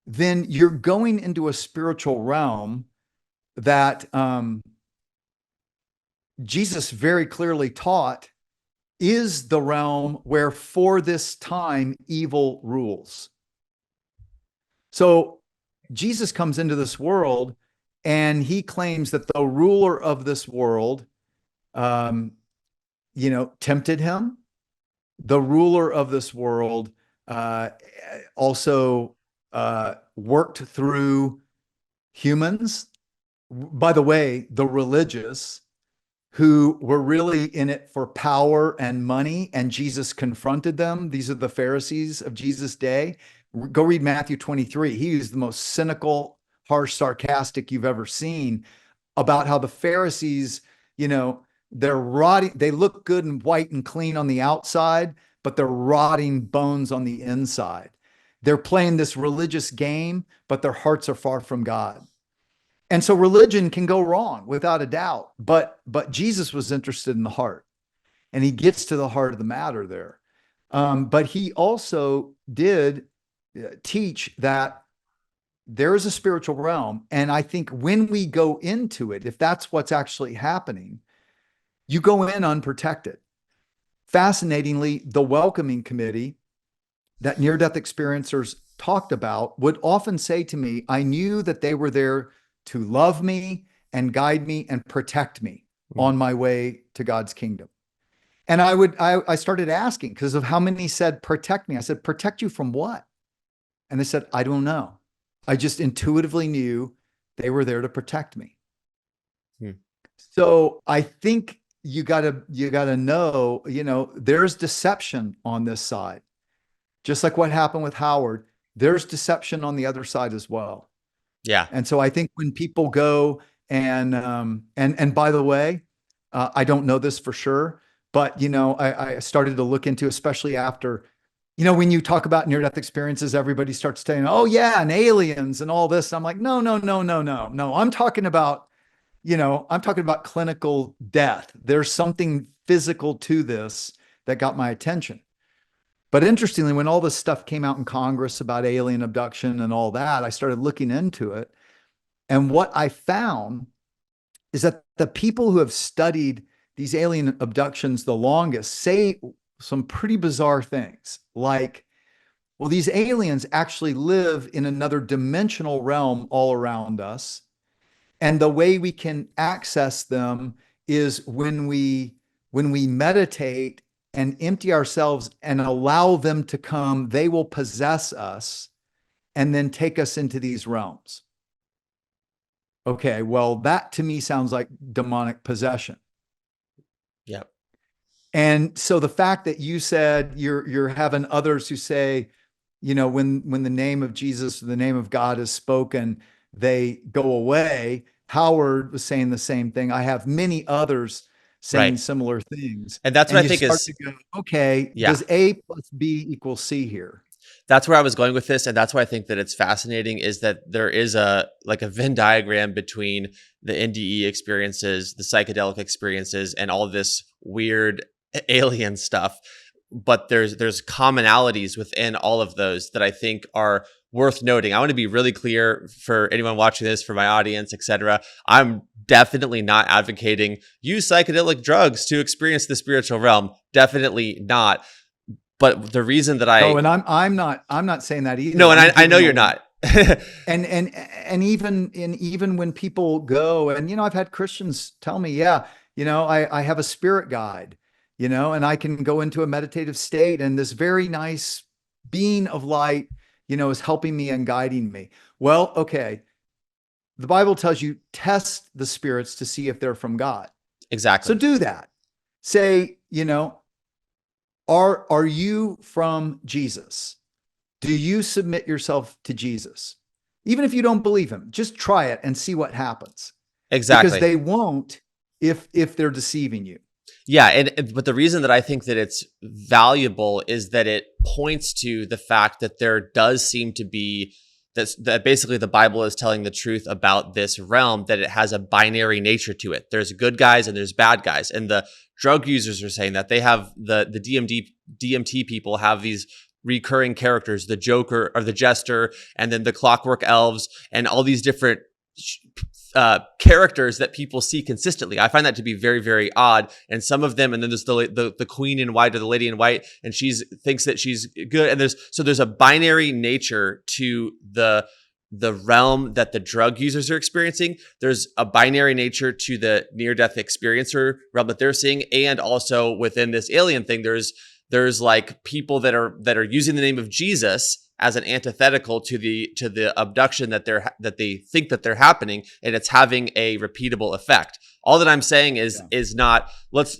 then you're going into a spiritual realm that Jesus very clearly taught is the realm where for this time evil rules. So Jesus comes into this world and he claims that the ruler of this world, tempted him. The ruler of this world also worked through humans. By the way, the religious who were really in it for power and money, and Jesus confronted them. These are the Pharisees of Jesus' day. Go read Matthew 23. He is the most cynical, harsh, sarcastic you've ever seen about how the Pharisees, they're rotting. They look good and white and clean on the outside, but they're rotting bones on the inside. They're playing this religious game, but their hearts are far from God. And so religion can go wrong without a doubt, but Jesus was interested in the heart, and he gets to the heart of the matter there. But he also did teach that there is a spiritual realm. And I think when we go into it, if that's what's actually happening, you go in unprotected. Fascinatingly, the welcoming committee that near-death experiencers talked about would often say to me, I knew that they were there to love me and guide me and protect me on my way to God's kingdom. And I started asking because of how many said, protect me. I said, protect you from what? And they said, I don't know. I just intuitively knew they were there to protect me. So I think you gotta know, there's deception on this side. Just like what happened with Howard, there's deception on the other side as well. Yeah. And so I think when people go and by the way, I don't know this for sure, but I started to look into, especially after, when you talk about near-death experiences, everybody starts saying, oh yeah, and aliens and all this. I'm like, no. I'm talking about, clinical death. There's something physical to this that got my attention. But interestingly, when all this stuff came out in Congress about alien abduction and all that, I started looking into it. And what I found is that the people who have studied these alien abductions the longest say some pretty bizarre things, like, well, these aliens actually live in another dimensional realm all around us. And the way we can access them is when we meditate and empty ourselves and allow them to come, they will possess us and then take us into these realms. Okay, well, that to me sounds like demonic possession. Yep. And so the fact that you said you're having others who say, when the name of Jesus, the name of God is spoken, they go away. Howard was saying the same thing. I have many others saying Right. similar things. And that's what And I you think start is, to go, okay, yeah, does A plus B equal C here? that's where I was going with this. And that's why I think that it's fascinating is that there is a like a Venn diagram between the NDE experiences, the psychedelic experiences, and all this weird alien stuff. But there's commonalities within all of those that I think are worth noting. I want to be really clear for anyone watching this, for my audience, etc. I'm definitely not advocating use psychedelic drugs to experience the spiritual realm. Definitely not. But the reason that No, I and I'm not saying that no, either. and I'm I know giving you're a not. and even when people go, and I've had Christians tell me, yeah, I have a spirit guide, and I can go into a meditative state, and this very nice being of light, is helping me and guiding me. Well, okay, the Bible tells you test the spirits to see if they're from God. So Exactly. do that. Say, are you from Jesus? Do you submit yourself to Jesus? Even if you don't believe him, just try it and see what happens. Because Exactly. they won't if they're deceiving you. Yeah, but the reason that I think that it's valuable is that it points to the fact that there does seem to be that basically the Bible is telling the truth about this realm, that it has a binary nature to it. There's good guys and there's bad guys. And the drug users are saying that they have the DMT people have these recurring characters, the Joker or the Jester, and then the Clockwork Elves, and all these different characters that people see consistently. I find that to be very, very odd. And some of them, and then there's the queen in white or the lady in white, and she's thinks that she's good. And there's a binary nature to the realm that the drug users are experiencing. There's a binary nature to the near-death experiencer realm that they're seeing, and also within this alien thing, there's like people that are using the name of Jesus as an antithetical to the abduction that they think that they're happening, and it's having a repeatable effect. All that I'm saying is not let's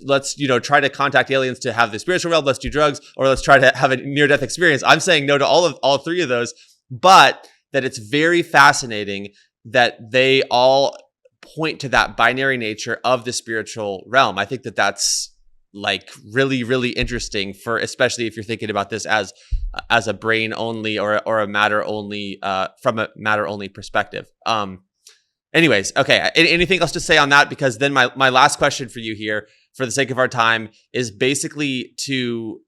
try to contact aliens to have the spiritual realm, let's do drugs, or let's try to have a near death experience. I'm saying no to all three of those, but that it's very fascinating that they all point to that binary nature of the spiritual realm. I think that that's like really, really interesting, for especially if you're thinking about this as a brain only or a matter only from a matter only perspective. Anyways, okay. Anything else to say on that? Because then my last question for you here, for the sake of our time, is basically to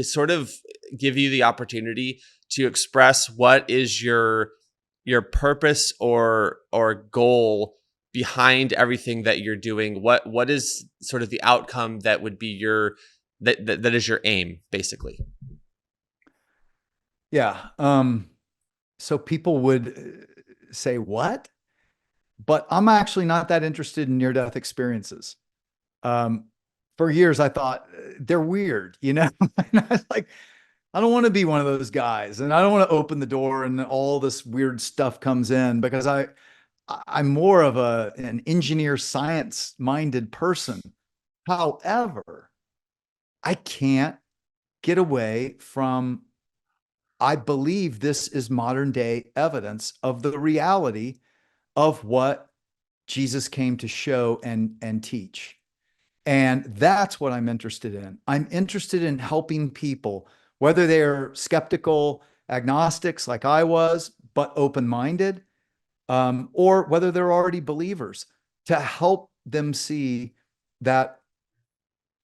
sort of give you the opportunity to express what is your purpose or goal behind everything that you're doing. What is sort of the outcome that would be that is your aim, basically? Yeah. So people would say, what? But I'm actually not that interested in near-death experiences. Um, for years, I thought they're weird, And I was like, I don't want to be one of those guys, and I don't want to open the door and all this weird stuff comes in, because I'm more of an engineer science minded person. However, I can't get away from, I believe this is modern day evidence of the reality of what Jesus came to show and teach. And that's what I'm interested in. I'm interested in helping people, whether they're skeptical, agnostics like I was, but open-minded, or whether they're already believers, to help them see that.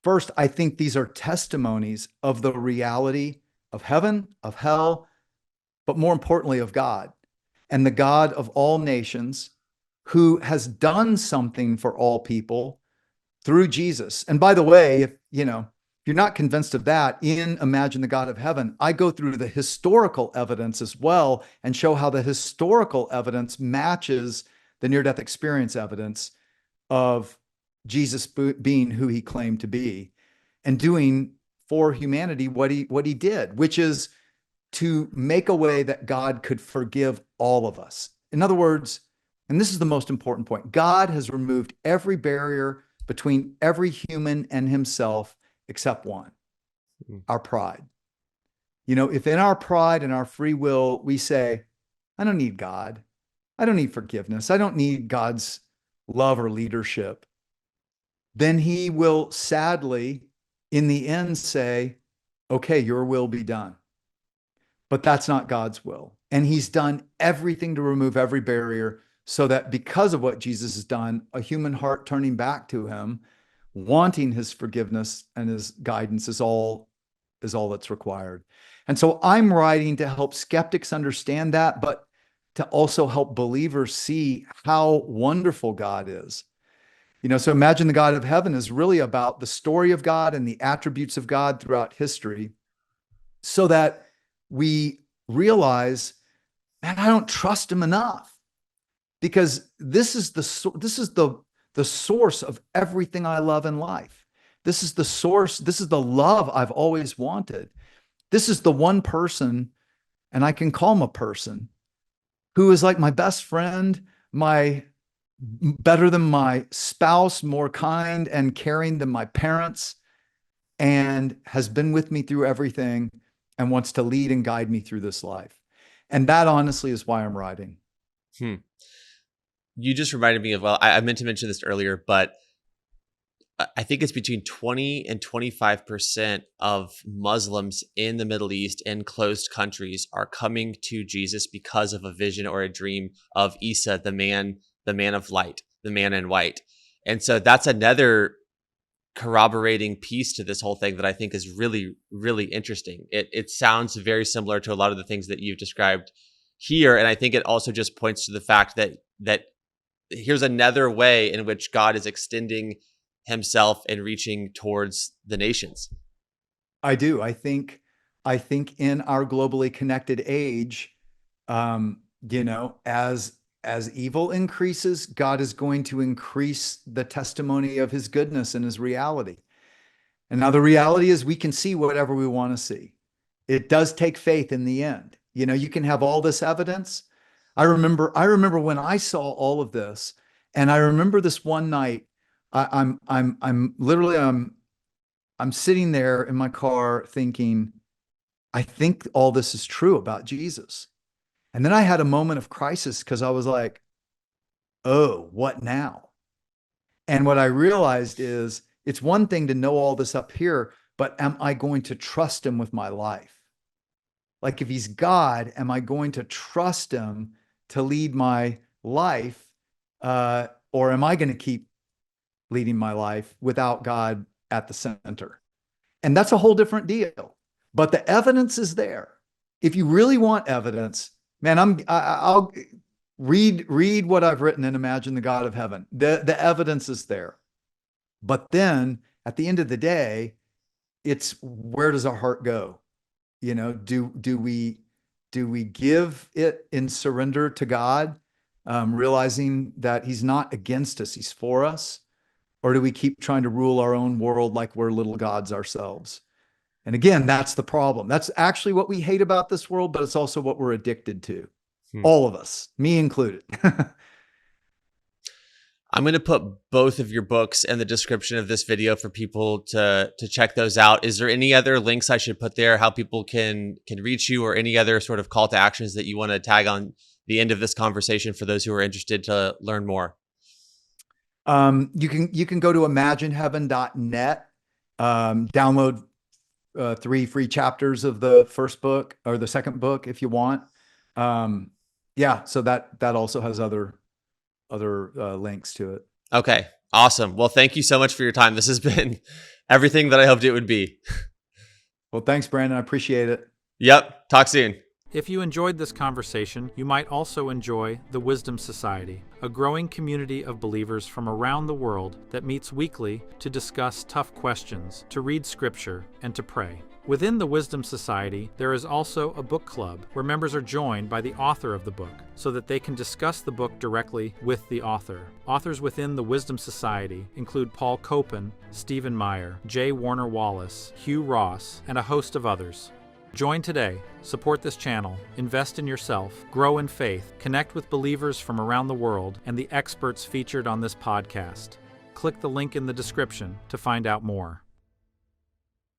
First, I think these are testimonies of the reality of heaven, of hell, but more importantly, of God, and the God of all nations, who has done something for all people through Jesus. And by the way, if you're not convinced of that, in Imagine the God of Heaven, I go through the historical evidence as well and show how the historical evidence matches the near-death experience evidence of Jesus being who he claimed to be and doing for humanity what he did, which is to make a way that God could forgive all of us. In other words, and this is the most important point, God has removed every barrier between every human and himself except one: our pride. If in our pride and our free will we say, I don't need God, I don't need forgiveness. I don't need God's love or leadership. Then he will sadly, in the end, say, okay, your will be done. But that's not God's will. And he's done everything to remove every barrier so that because of what Jesus has done, a human heart turning back to him, wanting his forgiveness and his guidance is all that's required. And so I'm writing to help skeptics understand that, but to also help believers see how wonderful God is. So imagine the God of heaven is really about the story of God and the attributes of God throughout history, so that we realize, man, I don't trust him enough, because this is the source of everything I love in life. This is the source. This is the love I've always wanted. This is the one person, and I can call him a person, who is like my best friend, better than my spouse, more kind and caring than my parents, and has been with me through everything and wants to lead and guide me through this life. And that honestly is why I'm writing. You just reminded me of, well, I meant to mention this earlier, but I think it's between 20 and 25% of Muslims in the Middle East and closed countries are coming to Jesus because of a vision or a dream of Isa, the man of light, the man in white. And so that's another corroborating piece to this whole thing that I think is really, really interesting. It sounds very similar to a lot of the things that you've described here. And I think it also just points to the fact that here's another way in which God is extending himself and reaching towards the nations. I do. I think in our globally connected age, as evil increases, God is going to increase the testimony of his goodness and his reality. And now the reality is we can see whatever we want to see. It does take faith in the end. You can have all this evidence. I remember when I saw all of this, and I remember this one night, I'm sitting there in my car thinking, I think all this is true about Jesus. And then I had a moment of crisis, because I was like, oh, what now? And what I realized is, it's one thing to know all this up here, but am I going to trust him with my life? Like, if he's God, am I going to trust him to lead my life? Or am I going to keep leading my life without God at the center? And that's a whole different deal. But the evidence is there. If you really want evidence, man, I'll read what I've written and imagine the God of heaven. The evidence is there. But then at the end of the day, it's, where does our heart go? Do we give it in surrender to God, realizing that he's not against us, he's for us? Or do we keep trying to rule our own world like we're little gods ourselves? And again, that's the problem. That's actually what we hate about this world, but it's also what we're addicted to. All of us, me included. I'm going to put both of your books in the description of this video for people to check those out. Is there any other links I should put there, how people can reach you, or any other sort of call to actions that you want to tag on the end of this conversation for those who are interested to learn more? You can go to imagineheaven.net, download 3 free chapters of the first book or the second book if you want. So that also has other links to it. Okay, awesome. Well, thank you so much for your time. This has been everything that I hoped it would be. Well, thanks, Brandon. I appreciate it. Yep. Talk soon. If you enjoyed this conversation, you might also enjoy the Wisdom Society, a growing community of believers from around the world that meets weekly to discuss tough questions, to read scripture, and to pray. Within the Wisdom Society, there is also a book club where members are joined by the author of the book so that they can discuss the book directly with the author. Authors within the Wisdom Society include Paul Copan, Stephen Meyer, J. Warner Wallace, Hugh Ross, and a host of others. Join today, support this channel, invest in yourself, grow in faith, connect with believers from around the world, and the experts featured on this podcast. Click the link in the description to find out more.